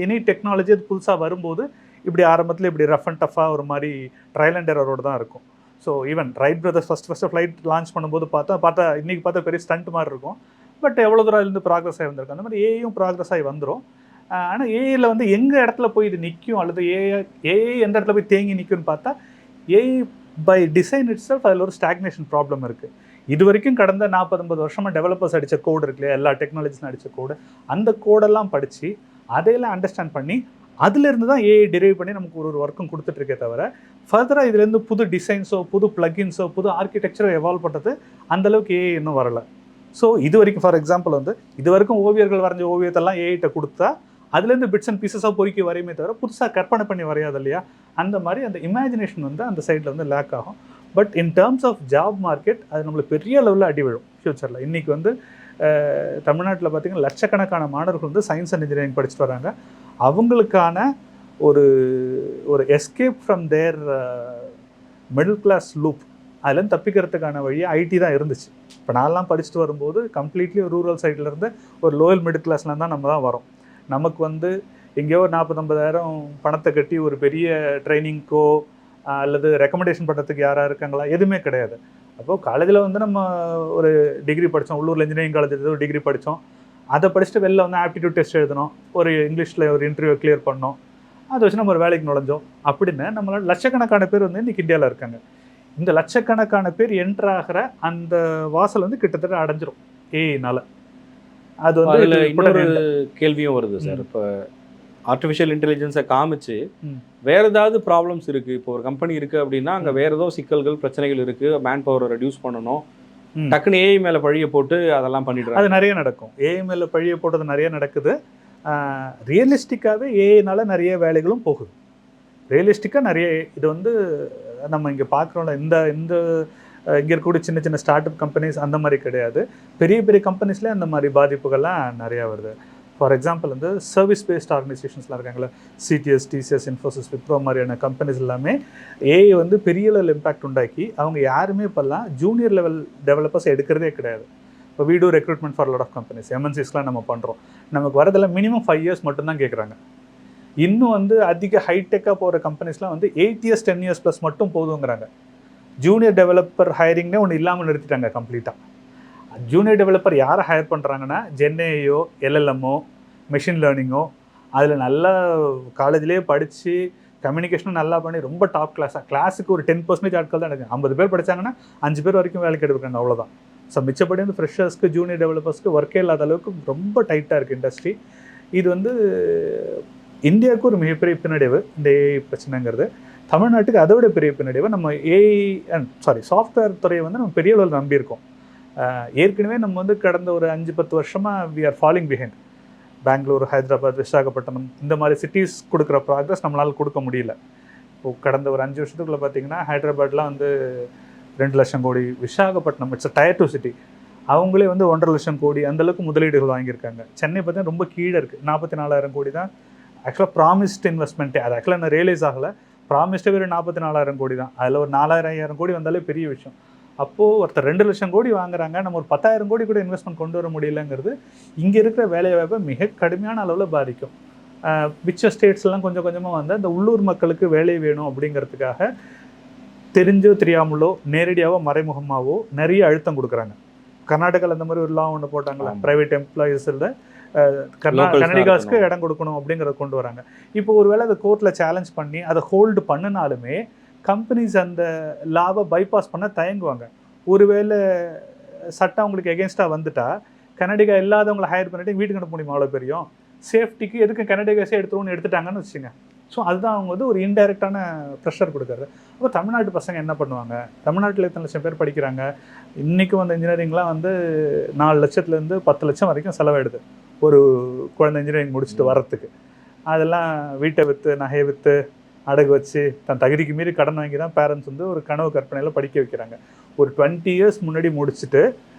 எனி டெக்னாலஜி அது புதுசாக வரும்போது இப்படி ஆரம்பத்தில் இப்படி ரஃப் அண்ட் டஃபாக ஒரு மாதிரி ட்ரையல் அண்ட் எரரோடு தான் இருக்கும். So even Wright brothers first flight launch பண்ணும்போது பார்த்தா இன்றைக்கி பார்த்தா பெரிய ஸ்டண்ட் மாதிரி இருக்கும். பட் எவ்வளோ தூரம் இருந்து ப்ராக்ரஸ் ஆகி வந்திருக்கு. அந்த மாதிரி ஏஐயும் ப்ராக்ரஸ் ஆகி வந்துடும். ஆனால் ஏஐயில் வந்து எங்கள் இடத்துல போய் இது நிற்கும், அல்லது ஏஐ எந்த இடத்துல போய் தேங்கி நிற்கும்னு பார்த்தா, AI by design itself அதில் ஒரு ஸ்டாக்னேஷன் ப்ராப்ளம் இருக்குது. இது வரைக்கும் கடந்த 40-50 வருஷமாக டெவலப்பர்ஸ் அடித்த கோடு இருக்கு இல்லையா, எல்லா டெக்னாலஜிஸும் அடித்த கோடு, அந்த கோடெல்லாம் படித்து அதையெல்லாம் அண்டர்ஸ்டாண்ட் பண்ணி அதுலேருந்து தான் ஏஐ டெரைவ் பண்ணி நமக்கு ஒரு ஒர்க்கும் கொடுத்துட்ருக்கே தவிர ஃபர்தராக இதுலேருந்து புது டிசைன்ஸோ புது ப்ளகின்ஸோ புது ஆர்கிடெக்சரோ எவால்வ் பண்ணுறது அந்தளவுக்கு ஏஐ இன்னும் வரலை. ஸோ இது வரைக்கும் ஃபார் எக்ஸாம்பிள் வந்து இது வரைக்கும் ஓவியர்கள் வரைஞ்ச ஓவியத்தெல்லாம் ஏஐட்ட கொடுத்தா அதுலேருந்து பிட்ஸ் அண்ட் பீசஸாக பொறுக்கி வரையுமே தவிர புதுசாக கற்பனை பண்ணி வரையாது இல்லையா. அந்த மாதிரி அந்த இமேஜினேஷன் வந்து அந்த சைடில் வந்து லேக் ஆகும். But in terms of job market அது நம்மளுக்கு பெரிய லெவலில் அடி விழும் ஃப்யூச்சரில். இன்றைக்கி வந்து தமிழ்நாட்டில் பார்த்திங்கன்னா லட்சக்கணக்கான மாணவர்கள் வந்து சயின்ஸ் அண்ட் இன்ஜினியரிங் படிச்சுட்டு வராங்க. அவங்களுக்கான ஒரு escape from their middle class loop அதுலேருந்து தப்பிக்கிறதுக்கான வழியாக ஐடி தான் இருந்துச்சு. இப்போ நான்லாம் படிச்சுட்டு வரும்போது கம்ப்ளீட்லி ரூரல் சைட்லேருந்து ஒரு லோயல் மிடில் கிளாஸ்லாம் தான் நம்ம தான் வரோம். நமக்கு வந்து எங்கேயோ ஒரு 40-50,000 பணத்தை கட்டி ஒரு பெரிய ட்ரைனிங்க்கோ அல்லது ரெக்கமெண்டேஷன் பண்ணுறதுக்கு யாராக இருக்காங்களா எதுவுமே கிடையாது. அப்போது காலேஜில் வந்து நம்ம ஒரு டிகிரி படித்தோம், உள்ளூரில் இன்ஜினியரிங் காலேஜ் ஒரு டிகிரி படித்தோம், அதை படிச்சுட்டு வெளில வந்து ஆப்டிடியூட் டெஸ்ட் எழுதணும், ஒரு இங்கிலீஷில் ஒரு இன்டர்வியூ கிளியர் பண்ணோம், அதை வச்சு நம்ம ஒரு வேலைக்கு நுழைஞ்சோம். அப்படின்னு நம்மளோட லட்சக்கணக்கான பேர் வந்து இன்றைக்கி இந்தியாவில் இருக்காங்க. இந்த லட்சக்கணக்கான பேர் என்ட்ரு ஆகிற அந்த வாசல் வந்து கிட்டத்தட்ட அடைஞ்சிரும் ஏஐனால. அது வந்து இன்னொரு கேள்வியும் வருது சார். இப்போ ஆர்டிஃபிஷியல் இன்டெலிஜென்ஸை காமிச்சு வேறு ஏதாவது ப்ராப்ளம்ஸ் இருக்குது, இப்போ ஒரு கம்பெனி இருக்குது அப்படின்னா அங்கே வேறு ஏதோ சிக்கல்கள் பிரச்சனைகள் இருக்குது, மேன் பவரை ரெடியூஸ் பண்ணணும், டக்குன்னு ஏஐ மேலே பழிய போட்டு அதெல்லாம் பண்ணிடுறாங்க. அது நிறைய நடக்கும். ஏஐ மேலே பழிய போட்டது நிறைய நடக்குது. ரியலிஸ்டிக்காகவே ஏஐனால நிறைய வேலைகளும் போகுது. ரியலிஸ்டிக்காக நிறைய இது வந்து நம்ம இங்கே பார்க்குறோம்ல, இந்த இந்த இங்கே இருக்கக்கூடிய சின்ன சின்ன ஸ்டார்ட் அப் கம்பெனிஸ் அந்த மாதிரி கிடையாது. பெரிய பெரிய கம்பெனிஸ்லேயே அந்த மாதிரி பாதிப்புகள்லாம் நிறையா வருது. ஃபார் எக்ஸாம்பிள் வந்து சர்வீஸ் பேஸ்ட் ஆர்கனைசேஷன்ஸ்லாம் இருக்காங்களே, சிடிஎஸ், டிசிஎஸ், இன்ஃபோசிஸ், விப்ரோ மாதிரியான கம்பெனிஸ் எல்லாமே ஏஐ வந்து பெரிய லெவல் இம்பாக்ட் உண்டாக்கி அவங்க யாருமே இப்போல்லாம் ஜூனியர் லெவல் டெவலப்பர்ஸ் எடுக்கிறதே கிடையாது. இப்போ video recruitment for lot of companies எம்என்சிஸ்லாம் நம்ம பண்ணுறோம். நமக்கு வரதெல்லாம் மினிமம் 5 years மட்டும்தான் கேட்குறாங்க. இன்னும் வந்து அதிக ஹைடெக்காக போகிற கம்பெனிஸ்லாம் வந்து 8 years 10 years ப்ளஸ் மட்டும் போதுங்கிறாங்க. ஜூனியர் டெவலப்பர் ஹையரிங்னே ஒன்று இல்லாமல் நிறுத்திட்டாங்க கம்ப்ளீட்டாக. ஜூனியர் டெவலப்பர் யாரை ஹையர் பண்ணுறாங்கன்னா ஜென்ஏயோ, எல்எல்எம்மோ, மெஷின் லேர்னிங்கோ, அதில் நல்லா காலேஜ்லேயே படித்து கம்யூனிகேஷனும் நல்லா பண்ணி ரொம்ப டாப் கிளாஸுக்கு ஒரு 10% ஆட்கள் தான் எடுக்கும். 50 பேர் படித்தாங்கன்னா 5 பேர் வரைக்கும் வேலைக்கு எடுக்கிறாங்க, அவ்வளோதான். ஸோ மிச்சப்படி வந்து ஃப்ரெஷர்ஸ்க்கு ஜூனியர் டெவலப்பர்ஸ்க்கு ஒர்க்கே இல்லாத அளவுக்கு ரொம்ப டைட்டாக இருக்குது இண்டஸ்ட்ரி. இது வந்து இந்தியாவுக்கு ஒரு மிகப்பெரிய பின்னடைவு இந்த ஏஐ பிரச்சனைங்கிறது. தமிழ்நாட்டுக்கு அதை விட பெரிய பின்னடைவு. நம்ம சாஃப்ட்வேர் துறையை வந்து நம்ம பெரிய அளவில் நம்பியிருக்கோம். ஏற்கனவே நம்ம வந்து கடந்த ஒரு 5-10 வருஷமாக we are falling behind. Bengaluru, Hyderabad, Visakhapatnam இந்த மாதிரி சிட்டிஸ் கொடுக்குற ப்ராக்ரஸ் நம்மளால் கொடுக்க முடியல. இப்போது கடந்த ஒரு 5 வருஷத்துக்குள்ளே பார்த்திங்கன்னா ஹைதராபாத்லாம் வந்து 2 லட்சம் கோடி, விசாகப்பட்டினம் இட்ஸ் டயர் 2 சிட்டி, அவங்களே வந்து 1.5 லட்சம் கோடி அந்தளவுக்கு முதலீடுகள் வாங்கியிருக்காங்க. சென்னை பார்த்தீங்கன்னா ரொம்ப கீழே இருக்குது, 44,000 கோடி தான் ஆக்சுவலாக ப்ராமிஸ்ட் இன்வெஸ்ட்மெண்ட்டே. அது ஆக்சுவலாக என்ன ரியலைஸ் ஆகலை. ப்ராமிஸ்டே வெறும் 44,000 கோடி தான். அதில் ஒரு 4,000 கோடி வந்தாலே பெரிய விஷயம். அப்போது ஒருத்தர் 2 லட்சம் கோடி வாங்குறாங்க, நம்ம ஒரு 10,000 கோடி கூட இன்வெஸ்ட்மெண்ட் கொண்டு வர முடியலங்கிறது இங்கே இருக்கிற வேலைவாய்ப்பை மிக கடுமையான அளவில் பாதிக்கும். மிச்ச ஸ்டேட்ஸ்லாம் கொஞ்சம் கொஞ்சமாக வந்து அந்த உள்ளூர் மக்களுக்கு வேலை வேணும் அப்படிங்கிறதுக்காக தெரிஞ்சோ தெரியாமலோ நேரடியாகவோ மறைமுகமாகவோ நிறைய அழுத்தம் கொடுக்குறாங்க. கர்நாடகாவில் அந்த மாதிரி ஒரு லா ஒன்று போட்டாங்களா, ப்ரைவேட் எம்ப்ளாயீஸில் கன்னடிகாஸ்க்கு இடம் கொடுக்கணும் அப்படிங்கிறத கொண்டு வராங்க. இப்போ ஒரு வேளை அதை கோர்ட்டில் சேலஞ்ச் பண்ணி அதை ஹோல்டு பண்ணினாலுமே கம்பெனிஸ் அந்த லாவை பைபாஸ் பண்ண தயங்குவாங்க. ஒருவேளை சட்டம் அவங்களுக்கு எகென்ஸ்டாக வந்துட்டா கன்னடிகா இல்லாதவங்களை ஹையர் பண்ணிட்டு வீட்டுக்கு அனுப்ப முடியுமா? அவ்வளோ பெரியும் சேஃப்டிக்கு எதுக்கு கன்னடிகாஸே எடுத்துட்டாங்கன்னு வச்சுங்க. ஸோ அதுதான் அவங்க வந்து ஒரு இன்டைரக்டான ப்ரெஷர் கொடுக்குறது. அப்போ தமிழ்நாட்டு பசங்க என்ன பண்ணுவாங்க? தமிழ்நாட்டில் எத்தனை லட்சம் பேர் படிக்கிறாங்க? இன்றைக்கும் அந்த இன்ஜினியரிங்லாம் வந்து 4 லட்சத்துலேருந்து 10 லட்சம் வரைக்கும் செலவாயிடுது ஒரு குழந்தை இன்ஜினியரிங் முடிச்சுட்டு வர்றதுக்கு. அதெல்லாம் வீட்டை விற்று, நகையை விற்று, அடகு வச்சு, தன் தகுதிக்கு மீறி கடன் வாங்கி தான் பேரண்ட்ஸ் வந்து ஒரு கனவு கற்பனையில் படிக்க வைக்கிறாங்க. ஒரு 20 years முன்னாடி முடிச்சுட்டு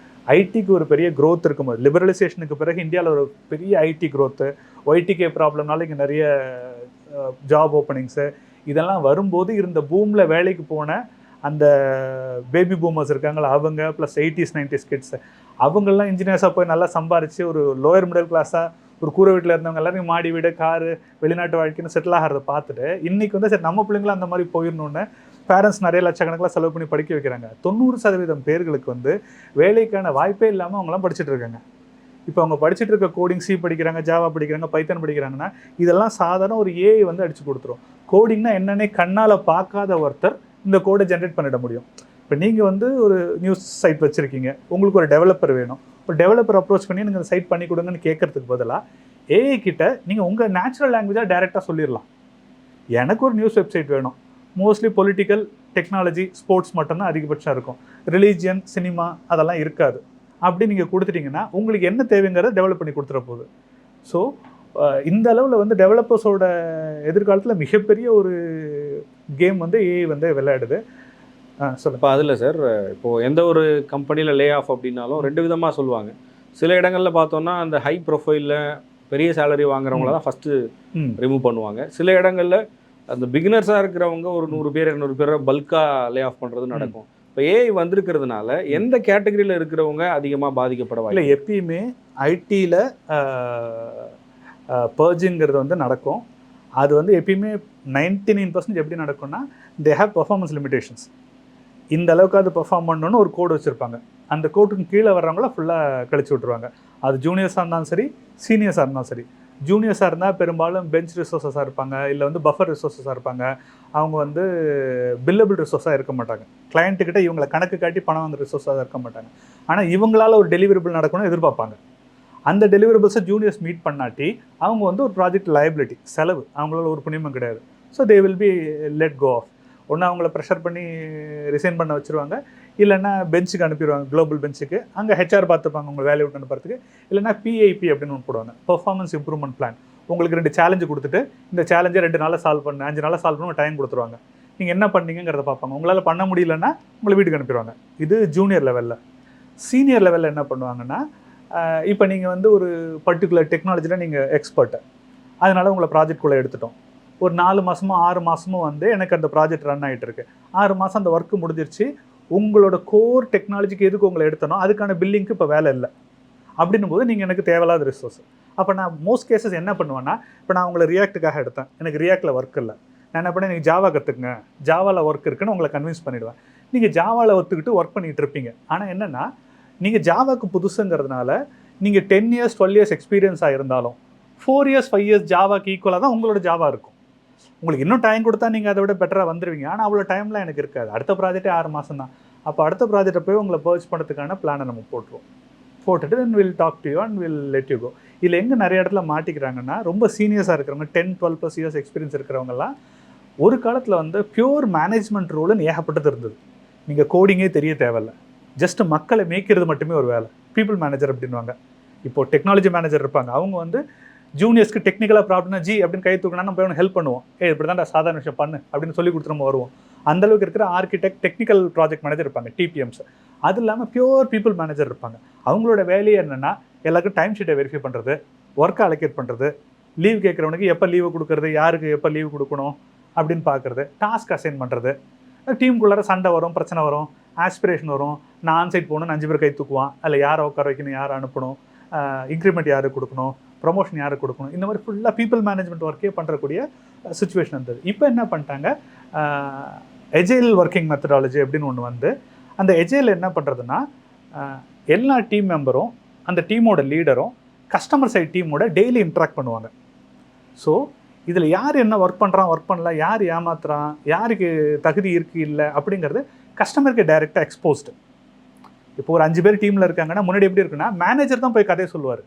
ஐடிக்கு ஒரு பெரிய க்ரோத் இருக்கும்போது, லிபரலைசேஷனுக்கு பிறகு இந்தியாவில் ஒரு பெரிய ஐடி க்ரோத்து, ஒய்டிகே ப்ராப்ளம்னால இங்கே நிறைய ஜாப் ஓப்பனிங்ஸு இதெல்லாம் வரும்போது இருந்த பூமில் வேலைக்கு போன அந்த பேபி பூமர்ஸ் இருக்காங்களா அவங்க, ப்ளஸ் 80s 90s கிட்ஸு, அவங்கெல்லாம் இன்ஜினியர்ஸாக போய் நல்லா சம்பாரித்து ஒரு லோயர் மிடில் கிளாஸாக ஒரு கூரை வீட்டில் இருந்தவங்க எல்லாரும் மாடி வீடு, காரு, வெளிநாட்டு வாழ்க்கைன்னு செட்டில் ஆகிறத பார்த்துட்டு இன்றைக்கி வந்து சரி நம்ம பிள்ளைங்களும் அந்த மாதிரி போயிடணுன்னு பேரண்ட்ஸ் நிறைய லட்சக்கணக்கில் செலவு பண்ணி படிக்க வைக்கிறாங்க. 90% பேர்களுக்கு வந்து வேலைக்கான வாய்ப்பே இல்லாமல் அவங்களாம் படிச்சுட்டு இருக்காங்க. இப்போ அவங்க படிச்சுட்டு இருக்க கோடிங், சி படிக்கிறாங்க, ஜாவா படிக்கிறாங்க, பைத்தன் படிக்கிறாங்கன்னா இதெல்லாம் சாதாரண ஒரு ஏஐ வந்து அடிச்சு கொடுத்துரும். கோடிங்னா என்னன்னே கண்ணால் பார்க்காத ஒருத்தர் இந்த கோடை ஜென்ரேட் பண்ணிட முடியும். இப்போ நீங்கள் வந்து ஒரு நியூஸ் சைட் வச்சுருக்கீங்க, உங்களுக்கு ஒரு டெவலப்பர் வேணும். ஒரு டெவலப்பர் அப்ரோச் பண்ணி நீங்கள் அந்த சைட் பண்ணி கொடுங்கன்னு கேட்கறதுக்கு பதிலாக ஏஐ கிட்ட நீங்கள் உங்கள் நேச்சுரல் லாங்குவேஜாக டைரெக்டாக சொல்லிடலாம். எனக்கு ஒரு நியூஸ் வெப்சைட் வேணும், மோஸ்ட்லி பொலிட்டிக்கல், டெக்னாலஜி, ஸ்போர்ட்ஸ் மட்டும்தான் அதிகபட்சம் இருக்கும், ரிலீஜியன், சினிமா அதெல்லாம் இருக்காது. அப்படி நீங்கள் கொடுத்துட்டிங்கன்னா உங்களுக்கு என்ன தேவைங்கிறத டெவலப் பண்ணி கொடுத்துட போகுது. ஸோ இந்த அளவில் வந்து டெவலப்பர்ஸோட எதிர்காலத்தில் மிகப்பெரிய ஒரு கேம் வந்து ஏஐ வந்து விளையாடுது. சொல்லுங்கள். இப்போ அதில் சார், இப்போது எந்த ஒரு கம்பெனியில் லே ஆஃப் அப்படின்னாலும் 2 விதமாக சொல்லுவாங்க. சில இடங்களில் பார்த்தோன்னா அந்த ஹை ப்ரொஃபைலில் பெரிய சேலரி வாங்குறவங்கள தான் ஃபஸ்ட்டு ரிமூவ் பண்ணுவாங்க. சில இடங்களில் அந்த பிகினர்ஸாக இருக்கிறவங்க ஒரு 100 பேர் 200 பேரை பல்காக லே ஆஃப் பண்ணுறது நடக்கும். இப்போ ஏஐ வந்திருக்கிறதுனால எந்த கேட்டகரியில் இருக்கிறவங்க அதிகமாக பாதிக்கப்பட வாய்ப்பு? இல்லை, எப்பயுமே ஐடியில் பர்ஜிங்கிறது வந்து நடக்கும். அது வந்து எப்பயுமே 99% எப்படி நடக்கும்னா, தே ஹேவ் பெர்ஃபார்மன்ஸ் லிமிடேஷன்ஸ். இந்த அளவுக்கு அது பெர்ஃபார்ம் பண்ணணும்னு ஒரு கோடு வச்சுருப்பாங்க. அந்த கோட்டுக்கு கீழே வர்றவங்கள ஃபுல்லாக கழிச்சு விட்ருவாங்க. அது ஜூனியர்ஸாக இருந்தாலும் சரி, சீனியர்ஸாக இருந்தாலும் சரி. ஜூனியர்ஸாக இருந்தால் பெரும்பாலும் பெஞ்ச் ரிசோர்ஸஸாக இருப்பாங்க, இல்லை வந்து பஃபர் ரிசோர்ஸஸாக இருப்பாங்க. அவங்க வந்து பில்லபிள் ரிசோர்ஸாக இருக்க மாட்டாங்க. கிளையண்ட்டுக்கிட்ட இவங்களை கணக்கு காட்டி பணம் வாங்குற ரிசோர்ஸாக இருக்க மாட்டாங்க. ஆனால் இவங்களால் ஒரு டெலிவரபிள் நடக்கணும்னு எதிர்பார்ப்பாங்க. அந்த டெலிவரபிள்ஸை ஜூனியர்ஸ் மீட் பண்ணாட்டி அவங்க வந்து ஒரு ப்ராஜெக்ட் லயபிலிட்டி, செலவு, அவங்களால ஒரு புண்ணியமும் கிடையாது. So they will be let go off. ஒன்று அவங்கள ப்ரெஷர் பண்ணி ரிசைன் பண்ண வச்சுருவாங்க, இல்லைன்னா பெஞ்சுக்கு அனுப்பிடுவாங்க, குளோபல் பெஞ்சுக்கு. அங்கே ஹெச்ஆர் பார்த்துப்பாங்க உங்களை வேலையை விட்டு அனுப்புறதுக்கு. இல்லைனா பிஐபி அப்படின்னு ஒன்று போடுவாங்க, பெர்ஃபார்மன்ஸ் இம்ப்ரூவ்மெண்ட் பிளான். உங்களுக்கு 2 சேலஞ்சு கொடுத்துட்டு இந்த சேலஞ்சை 2 நாளில் சால்வ் பண்ணு, 5 நாளில் சால்வ் பண்ண டைம் கொடுத்துருவாங்க. நீங்கள் என்ன பண்ணீங்கிறத பார்ப்பாங்க. உங்களால் பண்ண முடியலன்னா உங்களை வீட்டுக்கு அனுப்பிடுவாங்க. இது ஜூனியர் லெவலில். சீனியர் லெவலில் என்ன பண்ணுவாங்கன்னா, இப்போ நீங்கள் வந்து ஒரு பர்டிகுலர் டெக்னாலஜியில் நீங்கள் எக்ஸ்பர்ட்டு, அதனால் உங்களை ப்ராஜெக்ட்குள்ளே எடுத்துட்டோம். ஒரு 4 மாதமோ 6 மாதமோ வந்து எனக்கு அந்த ப்ராஜெக்ட் ரன் ஆகிட்டு இருக்கு. 6 மாதம் அந்த ஒர்க்கு முடிஞ்சிருச்சு. உங்களோட கோர் டெக்னாலஜிக்கு எதுக்கு உங்களை எடுத்தனோ அதுக்கான பில்லிங்க்கு இப்போ வேலை இல்லை. அப்படின்னும் போது நீங்கள் எனக்கு தேவையில்லாத ரிசோர்ஸ். அப்போ நான் மோஸ்ட் கேசஸ் என்ன பண்ணுவேன்னா, இப்போ நான் உங்களை ரியாக்ட்டுக்காக எடுத்தேன், எனக்கு ரியாக்டில் ஒர்க் இல்லை, நான் என்ன பண்ணேன், எனக்கு ஜாவா கற்றுக்குங்க, ஜாவாவில் ஒர்க் இருக்குன்னு உங்களை கன்வின்ஸ் பண்ணிவிடுவேன். நீங்கள் ஜாவாவில் ஒத்துக்கிட்டு ஒர்க் பண்ணிகிட்டு இருப்பீங்க. ஆனால் என்னென்னா, நீங்கள் ஜாவாக்கு புதுசுங்கிறதுனால நீங்கள் 10 years 12 years எக்ஸ்பீரியன்ஸாக இருந்தாலும் 4 years 5 years ஜாவாக்கு ஈக்குவலாக தான் உங்களோட ஜாவா இருக்கும். உங்களுக்கு இன்னும் டைம் கொடுத்தா நீங்கள் அதை விட பெட்டராக வந்துடுவீங்க. ஆனால் அவ்வளோ டைம்லாம் எனக்கு இருக்காது. அடுத்த ப்ராஜெக்டே 6 மாதம் தான். அப்போ அடுத்த ப்ராஜெக்டை போய் உங்களை பர்ச் பண்ணுறதுக்கான பிளானை நம்ம போட்டுட்டு then will talk to you and will let you go. இதில் எங்கே நிறைய இடத்துல மாட்டிக்கிறாங்கன்னா, ரொம்ப சீனியர்ஸாக இருக்கிறவங்க 10-12+ years எக்ஸ்பீரியன்ஸ் இருக்கிறவங்கலாம் ஒரு காலத்தில் வந்து பியூர் மேனேஜ்மெண்ட் ரோல்னு ஏகப்பட்டது இருந்தது. நீங்கள் கோடிங்கே தெரிய தேவையில்லை, ஜஸ்ட் மக்களை மேய்க்கிறது மட்டுமே ஒரு வேலை. பீப்புள் மேனேஜர் அப்படின்வாங்க. இப்போது டெக்னாலஜி மேனேஜர் இருப்பாங்க, அவங்க வந்து ஜூனியர்ஸ்க்கு டெக்னிக்கலாக ப்ராப்ளம்னா அப்படின்னு கை தூக்கினா நம்ம போய் ஹெல்ப் பண்ணுவோம். இப்படி தான் சாதாரண விஷயம் பண்ணு அப்படின்னு சொல்லி கொடுத்து நம்ம வருவோம். அந்தளவுக்கு இருக்கிற ஆர்கிடெக்ட், டெக்னிக்கல் ப்ராஜெக்ட் மேனேஜர் இருப்பாங்க, டிபிஎம்ஸ். அது இல்லாமல் பியூர் பீப்புள் மேனேஜர் இருப்பாங்க. அவங்களோட வேலையே என்னென்னா, எல்லாருக்கும் டைம் ஷீட்டை வெரிஃபை பண்ணுறது, ஒர்க்கை அலோகேட் பண்ணுறது, லீவ் கேட்குறவனுக்கு எப்போ லீவு கொடுக்குறது, யாருக்கு எப்போ லீவு கொடுக்கணும் அப்படின்னு பார்க்குறது, டாஸ்க் அசைன் பண்ணுறது. டீமுக்குள்ளார சண்டை வரும், பிரச்சனை வரும், ஆஸ்பிரேஷன் வரும். நான் ஆன்சைட் போகணும்னு 5 பேர் கை தூக்குவான், அதில் யாரை உட்கார வைக்கணும், யாரை அனுப்பணும், இன்க்ரிமெண்ட் யாருக்கு கொடுக்கணும், ப்ரொமோஷன் யாருக்கு கொடுக்கணும், இந்த மாதிரி ஃபுல்லாக பீப்புள் மேனேஜ்மெண்ட் ஒர்க்கே பண்ணுறக்கூடிய சுச்சுவேஷன் இருந்தது. இப்போ என்ன பண்ணிட்டாங்க, எஜைல் ஒர்க்கிங் மெத்தடாலஜி அப்படின்னு ஒன்று வந்து, அந்த எஜைல் என்ன பண்ணுறதுன்னா, எல்லா டீம் மெம்பரும் அந்த டீமோட லீடரும் கஸ்டமர் சைட் டீமோட டெய்லி இன்ட்ராக்ட் பண்ணுவாங்க. ஸோ இதில் யார் என்ன ஒர்க் பண்ணுறான், ஒர்க் பண்ணல, யார் ஏமாத்துறான், யாருக்கு தகுதி இருக்குது இல்லை அப்படிங்கிறது கஸ்டமருக்கு டைரெக்டாக எக்ஸ்போஸ்டு. இப்போ ஒரு 5 பேர் டீமில் இருக்காங்கன்னா, முன்னாடி எப்படி இருக்குன்னா, மேனேஜர் தான் போய் கதையை சொல்லுவார்,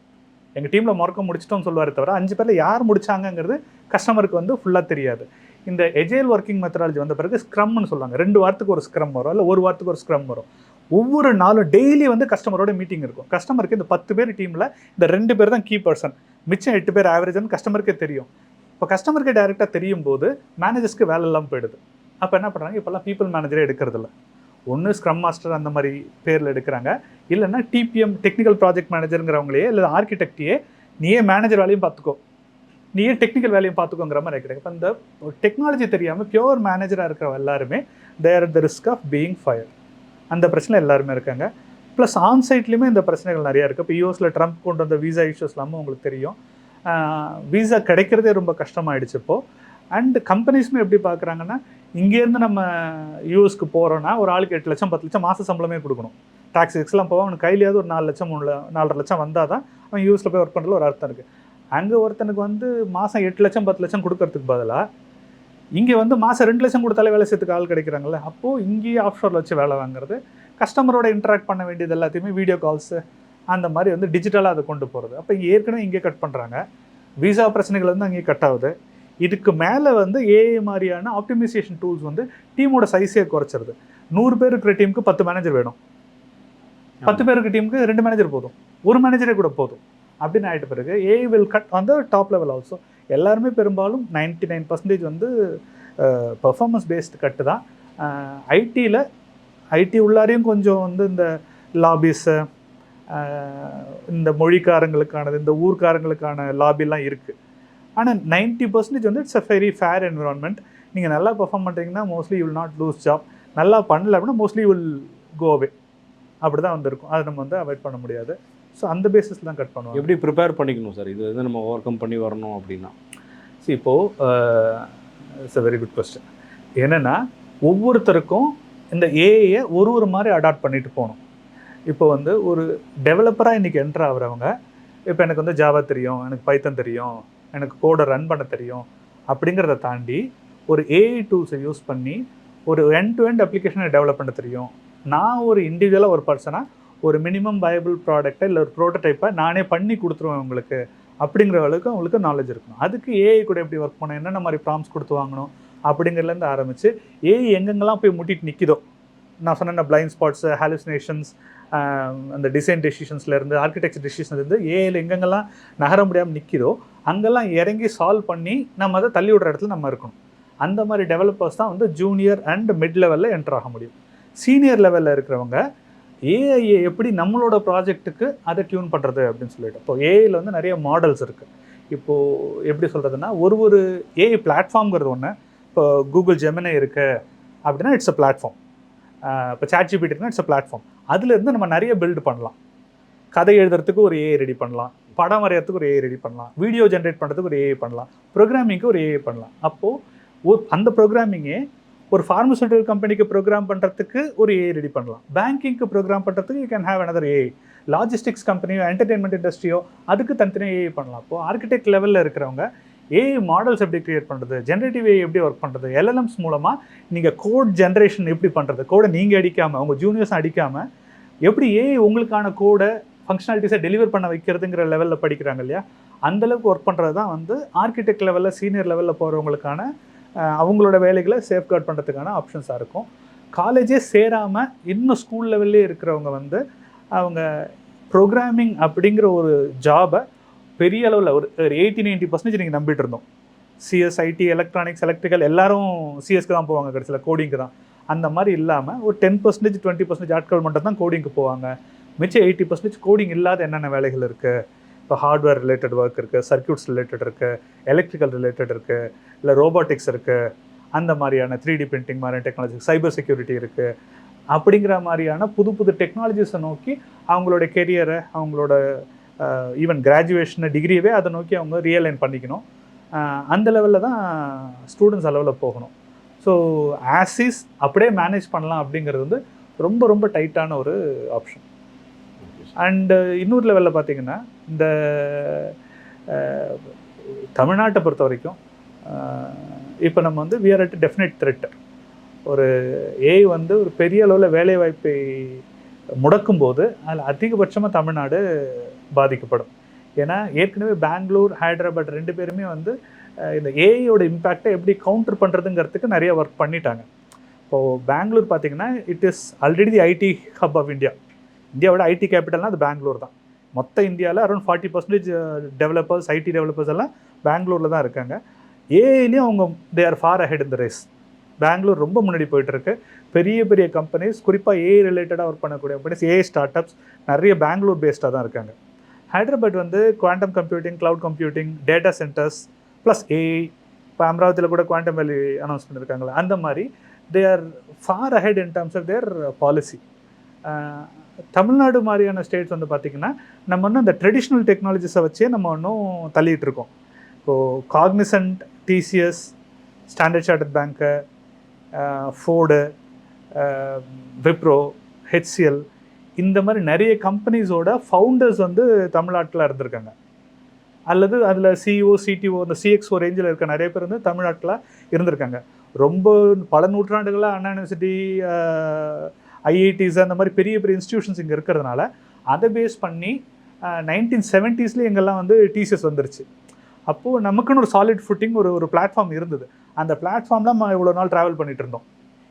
எங்கள் டீமில் ஒர்க்கை முடிச்சிட்டோம்னு சொல்லுவார் தவிர 5 பேரில் யார் முடிச்சாங்கங்கிறது கஸ்டமருக்கு வந்து ஃபுல்லாக தெரியாது. இந்த எஜைல் ஒர்க்கிங் மெத்தடாலஜி வந்த பிறகு ஸ்க்ரம்னு சொல்லுவாங்க. 2 வாரத்துக்கு ஒரு ஸ்க்ரம் வரும், இல்லை 1 வாரத்துக்கு ஒரு ஸ்க்ரம் வரும். ஒவ்வொரு நாளும் டெய்லி வந்து கஸ்டமரோட மீட்டிங் இருக்கும். கஸ்டமருக்கு இந்த 10 பேர் டீமில் இந்த 2 பேர் தான் கீ பர்சன், மிச்சம் 8 பேர் ஆவரேஜ்னு கஸ்டமருக்கே தெரியும். இப்போ கஸ்டமருக்கு டைரெக்டாக தெரியும் போது மேனேஜர்ஸ்க்கு வேலை இல்லாமல் போயிடுது. அப்போ என்ன பண்ணுறாங்க, இப்போல்லாம் பீப்புள் மேனேஜரே எடுக்கிறதில்ல. ஒன்று ஸ்க்ரம் மாஸ்டர் அந்த மாதிரி பேரில் எடுக்கிறாங்க, இல்லைன்னா டிபிஎம் டெக்னிக்கல் ப்ராஜெக்ட் மேனேஜருங்கிறவங்களையே, இல்லை ஆர்கிடெக்டையே நீயே மேனேஜர் வேலையும் பார்த்துக்கோ, நீயே டெக்னிக்கல் வேலையும் பார்த்துக்கோங்கிற மாதிரி கிடையாது. இப்போ இந்த டெக்னாலஜி தெரியாமல் பியூர் மேனேஜராக இருக்கிற எல்லாருமே there at the risk of being fire. அந்த பிரச்சனை எல்லாருமே இருக்காங்க. ப்ளஸ் ஆன்சைட்லேயுமே இந்த பிரச்சனைகள் நிறையா இருக்குது. இப்போ யூஎஸில் ட்ரம்ப் கொண்டு வந்த வீசா இஷ்யூஸ் இல்லாமல் உங்களுக்கு தெரியும், வீசா கிடைக்கிறதே ரொம்ப கஷ்டமாயிடுச்சு இப்போது. அண்ட் கம்பெனிஸுமே எப்படி பார்க்குறாங்கன்னா, இங்கேருந்து நம்ம யூஎஸ்க்கு போகிறோன்னா ஒரு ஆளுக்கு 8 லட்சம் 10 லட்சம் மாத சம்பளமே கொடுக்கணும். டாக்ஸிஸ்லாம் போவோம், அவனுக்கு கையிலேயாவது ஒரு 4 லட்சம் 4.5 லட்சம் வந்தால் தான் அவன் யூஎஸில் போய் ஒர்க் பண்ணுறதுல ஒரு அர்த்தம் இருக்குது. அங்கே ஒருத்தனுக்கு வந்து மாதம் 8 லட்சம் 10 லட்சம் கொடுக்கறதுக்கு பதிலாக இங்கே வந்து மாதம் 2 லட்சம் கொடுத்தாலே வேலை செய்யறதுக்கு ஆள் கிடைக்கிறாங்கல்ல. அப்போது இங்கேயே ஆஃப் ஷோரில் வச்சு வேலை வாங்குறது, கஸ்டமரோட இன்ட்ராக்ட் பண்ண வேண்டியது எல்லாத்தையுமே வீடியோ கால்ஸு அந்த மாதிரி வந்து டிஜிட்டலாக அதை கொண்டு போகிறது. அப்போ இங்கே ஏற்கனவே இங்கே கட் பண்ணுறாங்க, விசா பிரச்சனைகள் வந்து அங்கேயே கட் ஆகுது. இதுக்கு மேலே வந்து ஏஐ மாதிரியான ஆப்டிமைசேஷன் டூல்ஸ் வந்து டீமோட சைஸே குறைச்சிருது. 100 பேர் இருக்கிற டீமுக்கு 10 மேனேஜர் வேணும், 10 பேர் இருக்கிற டீமுக்கு 2 மேனேஜர் போதும், ஒரு மேனேஜரே கூட போதும் அப்படின்னு ஆகிட்ட பிறகு AI will cut on the top level also. எல்லாருமே பெரும்பாலும் 99% வந்து பர்ஃபார்மன்ஸ் பேஸ்டு கட்டு தான். ஐடி உள்ளாரையும் கொஞ்சம் வந்து இந்த லாபிஸு, இந்த மொழிக்காரங்களுக்கானது, இந்த ஊர்க்காரங்களுக்கான லாபிலாம் இருக்குது. ஆனால் 90% வந்து it's a very fair environment. நீங்கள் நல்லா பெர்ஃபார்ம் பண்ணுறீங்கன்னா mostly you will not lose job. நல்லா பண்ணல அப்படின்னா மோஸ்ட்லி வில் கோ அவே. அப்படி தான் வந்திருக்கும். அதை நம்ம வந்து அவாய்ட் பண்ண முடியாது. ஸோ அந்த பேசிஸ் தான் கட் பண்ணுவோம். எப்படி ப்ரிப்பேர் பண்ணிக்கணும் சார் இது வந்து நம்ம ஓவர் கம் பண்ணி வரணும் அப்படின்னா? ஸோ இப்போது it's a very good question. என்னென்னா ஒவ்வொருத்தருக்கும் இந்த ஏஐயை ஒரு மாதிரி அடாப்ட் பண்ணிட்டு போகணும். இப்போ வந்து ஒரு டெவலப்பராக இன்றைக்கி என்ட்ரு ஆகிறவங்க, இப்போ எனக்கு வந்து ஜாவா தெரியும், எனக்கு பைத்தன் தெரியும், எனக்கு கோடை ரன் பண்ண தெரியும் அப்படிங்கிறத தாண்டி ஒரு ஏஐ டூல்ஸை யூஸ் பண்ணி ஒரு எண்ட் டு எண்ட் அப்ளிகேஷனை டெவலப் பண்ண தெரியும். நான் ஒரு இண்டிவிஜுவலாக ஒரு பர்சனாக ஒரு மினிமம் வயபிள் ப்ராடக்டை இல்லை ஒரு ப்ரோட்டோடைப்பை நானே பண்ணி கொடுத்துருவேன் உங்களுக்கு அப்படிங்கிற அளவுக்கு அவங்களுக்கு நாலேஜ் இருக்கணும். அதுக்கு ஏஐ கூட எப்படி ஒர்க் பண்ணணும், என்னென்ன மாதிரி ப்ராம்ப்ட்ஸ் கொடுத்து வாங்கணும் அப்படிங்கிறதுலேருந்து ஆரம்பித்து ஏஐ எங்கெங்கெல்லாம் போய் முட்டிட்டு நிற்கிதோ, நான் சொன்ன பிளைண்ட் ஸ்பாட்ஸு, ஹாலுசினேஷன்ஸ், அந்த டிசைன் டெசிஷன்ஸ்லேருந்து ஆர்கிடெக்சர் டெசிஷன்ஸ்லேருந்து ஏஐயில் எங்கெங்கெல்லாம் நகர முடியாமல் நிற்கிதோ அங்கெல்லாம் இறங்கி சால்வ் பண்ணி நம்ம அதை தள்ளி விடுற இடத்துல நம்ம இருக்கணும். அந்த மாதிரி டெவலப்பர்ஸ் தான் வந்து ஜூனியர் அண்ட் மிட் லெவலில் என்டர் ஆக முடியும். சீனியர் லெவலில் இருக்கிறவங்க ஏஐயை எப்படி நம்மளோட ப்ராஜெக்ட்டுக்கு அதை டியூன் பண்ணுறது அப்படின்னு சொல்லிட்டு, இப்போ ஏஐயில் வந்து நிறைய மாடல்ஸ் இருக்குது. இப்போது எப்படி சொல்கிறதுனா ஒரு ஏஐ பிளாட்ஃபார்ம்ங்கிறது ஒன்று. இப்போ கூகுள் ஜெமினி இருக்குது அப்படின்னா இட்ஸ் அ பிளாட்ஃபார்ம். இப்போ சாட்ஜிபிடி இருக்குன்னா இட்ஸ் அ பிளாட்ஃபார்ம். அதுலேருந்து நம்ம நிறைய பில்டு பண்ணலாம். கதை எழுதுறதுக்கு ஒரு ஏஐ ரெடி பண்ணலாம், படம் வரைகிறதுக்கு ஒரு ஏஐ ரெடி பண்ணலாம், வீடியோ ஜென்ரேட் பண்ணுறதுக்கு ஒரு ஏஐ பண்ணலாம், ப்ரோக்ராமிங்க்கு ஒரு ஏஐ பண்ணலாம். அப்போது அந்த ப்ரோக்ராமிங்கே ஒரு ஃபார்மசூட்டிக்கல் கம்பெனிக்கு ப்ரோக்ராம் பண்ணுறதுக்கு ஒரு ஏஐ ரெடி பண்ணலாம், பேங்கிங்க்கு ப்ரோக்ராம் பண்ணுறதுக்கு you can have another AI, logistics கம்பெனியோ என்டர்டெயின்மெண்ட் இண்டஸ்ட்ரியோ அதுக்கு தனித்தனியாக ஏஐ பண்ணலாம். அப்போது ஆர்கிடெக்ட் லெவலில் இருக்கிறவங்க ஏஐ மாடல்ஸ் எப்படி க்ரியேட் பண்ணுறது, ஜென்ரேட்டிவ் ஏஐ எப்படி ஒர்க் பண்ணுறது, எல்எல்எம்ஸ் மூலமாக நீங்கள் கோட் ஜென்ரேஷன் எப்படி பண்ணுறது, கோடை நீங்கள் அடிக்காமல் உங்கள் ஜூனியர்ஸும் அடிக்காமல் எப்படி ஏஐ உங்களுக்கான கோடை ஃபங்க்ஷனாலிட்டிஸை டெலிவர் பண்ண வைக்கிறதுங்கிற லெவலில் படிக்கிறாங்க இல்லையா, அந்தளவுக்கு ஒர்க் பண்ணுறது தான் வந்து ஆர்கிடெக்ட் லெவலில் சீனியர் லெவலில் போகிறவங்களுக்கான அவங்களோட வேலைகளை சேஃப்கார்ட் பண்ணுறதுக்கான ஆப்ஷன்ஸாக இருக்கும். காலேஜே சேராமல் இன்னும் ஸ்கூல் லெவல்லே இருக்கிறவங்க வந்து அவங்க ப்ரோக்ராமிங் அப்படிங்கிற ஒரு ஜாபை பெரிய அளவில் ஒரு 80-90% நீங்கள் நம்பிட்டு இருந்தோம். சிஎஸ், ஐடி, எலக்ட்ரானிக்ஸ், எலக்ட்ரிக்கல் எல்லாரும் சிஎஸ்க்கு தான் போவாங்க, கடைசியில் கோடிங்க்கு தான். அந்த மாதிரி இல்லாமல் ஒரு 10% 20% ஆட்கள் மட்டும் தான் கோடிங்க்கு போவாங்க. மிச்சம் 80% கோடிங் இல்லாத என்னென்ன வேலைகள் இருக்குது, இப்போ ஹார்ட்வேர் ரிலேட்டட் ஒர்க் இருக்குது, சர்க்யூட்ஸ் ரிலேட்டட் இருக்குது, எலக்ட்ரிக்கல் ரிலேட்டட் இருக்குது, இல்லை ரோபோட்டிக்ஸ் இருக்குது, அந்த மாதிரியான 3D பிரிண்டிங் மாதிரியான டெக்னாலஜி, சைபர் செக்யூரிட்டி இருக்குது. அப்படிங்கிற மாதிரியான புது புது டெக்னாலஜிஸை நோக்கி அவங்களோட கெரியரை, அவங்களோட ஈவன் கிராஜுவேஷனை, டிகிரியவே அதை நோக்கி அவங்க ரியலைன் பண்ணிக்கணும். அந்த லெவலில் தான் ஸ்டூடெண்ட்ஸ் அளவில் போகணும். ஸோ ஆஸிஸ் அப்படியே மேனேஜ் பண்ணலாம் அப்படிங்கிறது வந்து ரொம்ப ரொம்ப டைட்டான ஒரு ஆப்ஷன். அண்டு இன்னொரு லெவலில் பார்த்திங்கன்னா இந்த தமிழ்நாட்டை பொறுத்த வரைக்கும் இப்போ நம்ம வந்து we are at definite threat. ஒரு ஏஐ வந்து ஒரு பெரிய அளவில் வேலைவாய்ப்பை முடக்கும்போது அதில் அதிகபட்சமாக தமிழ்நாடு பாதிக்கப்படும். ஏன்னா ஏற்கனவே பெங்களூர், ஹைதராபாத் 2 பேருமே வந்து இந்த ஏஐயோட இம்பேக்டை எப்படி கவுண்டர் பண்ணுறதுங்கிறதுக்கு நிறைய ஒர்க் பண்ணிட்டாங்க. இப்போது பெங்களூர் பார்த்திங்கன்னா it is already the IT hub of India. இந்தியாவோட ஐடி கேபிட்டல்னால் அது பெங்களூர் தான். மொத்த இந்தியாவில் அரௌண்ட் 40% டெவலப்பர்ஸ், ஐடி டெவலப்பர்ஸ் எல்லாம் பெங்களூரில் தான் இருக்காங்க. ஏஐலையும் அவங்க they are far ahead in the race. Bengaluru ரொம்ப முன்னாடி போயிட்டுருக்கு. பெரிய பெரிய கம்பெனிஸ், குறிப்பாக ஏஐ ரிலேட்டடாக ஒர்க் பண்ணக்கூடிய கம்பெனிஸ், ஏஐ ஸ்டார்ட் அப்ஸ் நிறைய பெங்களூர் பேஸ்டாக தான் இருக்காங்க. ஹைதராபாத் வந்து quantum computing, cloud computing, data centres plus AI. இப்போ அமராவதியில் கூட குவாண்டம் வேலி அனௌன்ஸ் பண்ணியிருக்காங்களே, அந்த மாதிரி they are far ahead in terms of their policy. Tamil Nadu மாதிரியான ஸ்டேட்ஸ் வந்து பார்த்திங்கன்னா நம்ம இன்னும் இந்த ட்ரெடிஷ்னல் டெக்னாலஜிஸை வச்சே நம்ம இன்னும் தள்ளிகிட்டு இருக்கோம். இப்போது காக்னிசன்ட், டிசிஎஸ், ஸ்டாண்டர்ட் சார்ட்டர்ட் பேங்க்கு, ஃபோர்டு, விப்ரோ, ஹெச்சிஎல், இந்த மாதிரி நிறைய கம்பெனிஸோட ஃபவுண்டர்ஸ் வந்து தமிழ்நாட்டில் இருந்திருக்காங்க. அல்லது அதில் சிஇஓ, சிடிஓ, இந்த சிஎக்ஸ்ஓ ரேஞ்சில் இருக்க நிறைய பேர் வந்து தமிழ்நாட்டில் இருந்திருக்காங்க. ரொம்ப பல நூற்றாண்டுகளாக அண்ணா யூனிவர்சிட்டி, ஐஐடிஸ், அந்த மாதிரி பெரிய பெரிய இன்ஸ்டிடியூஷன்ஸ் இங்கே இருக்கிறதுனால அதை பேஸ் பண்ணி 1970s எங்கெல்லாம் வந்து டிசிஎஸ் வந்துருச்சு. அப்போது நமக்குன்னு ஒரு சாலிட் ஃபுட்டிங் ஒரு பிளாட்ஃபார்ம் இருந்தது. அந்த பிளாட்ஃபார்மில் நம்ம இவ்வளோ நாள் ட்ராவல் பண்ணிட்டு இருந்தோம்.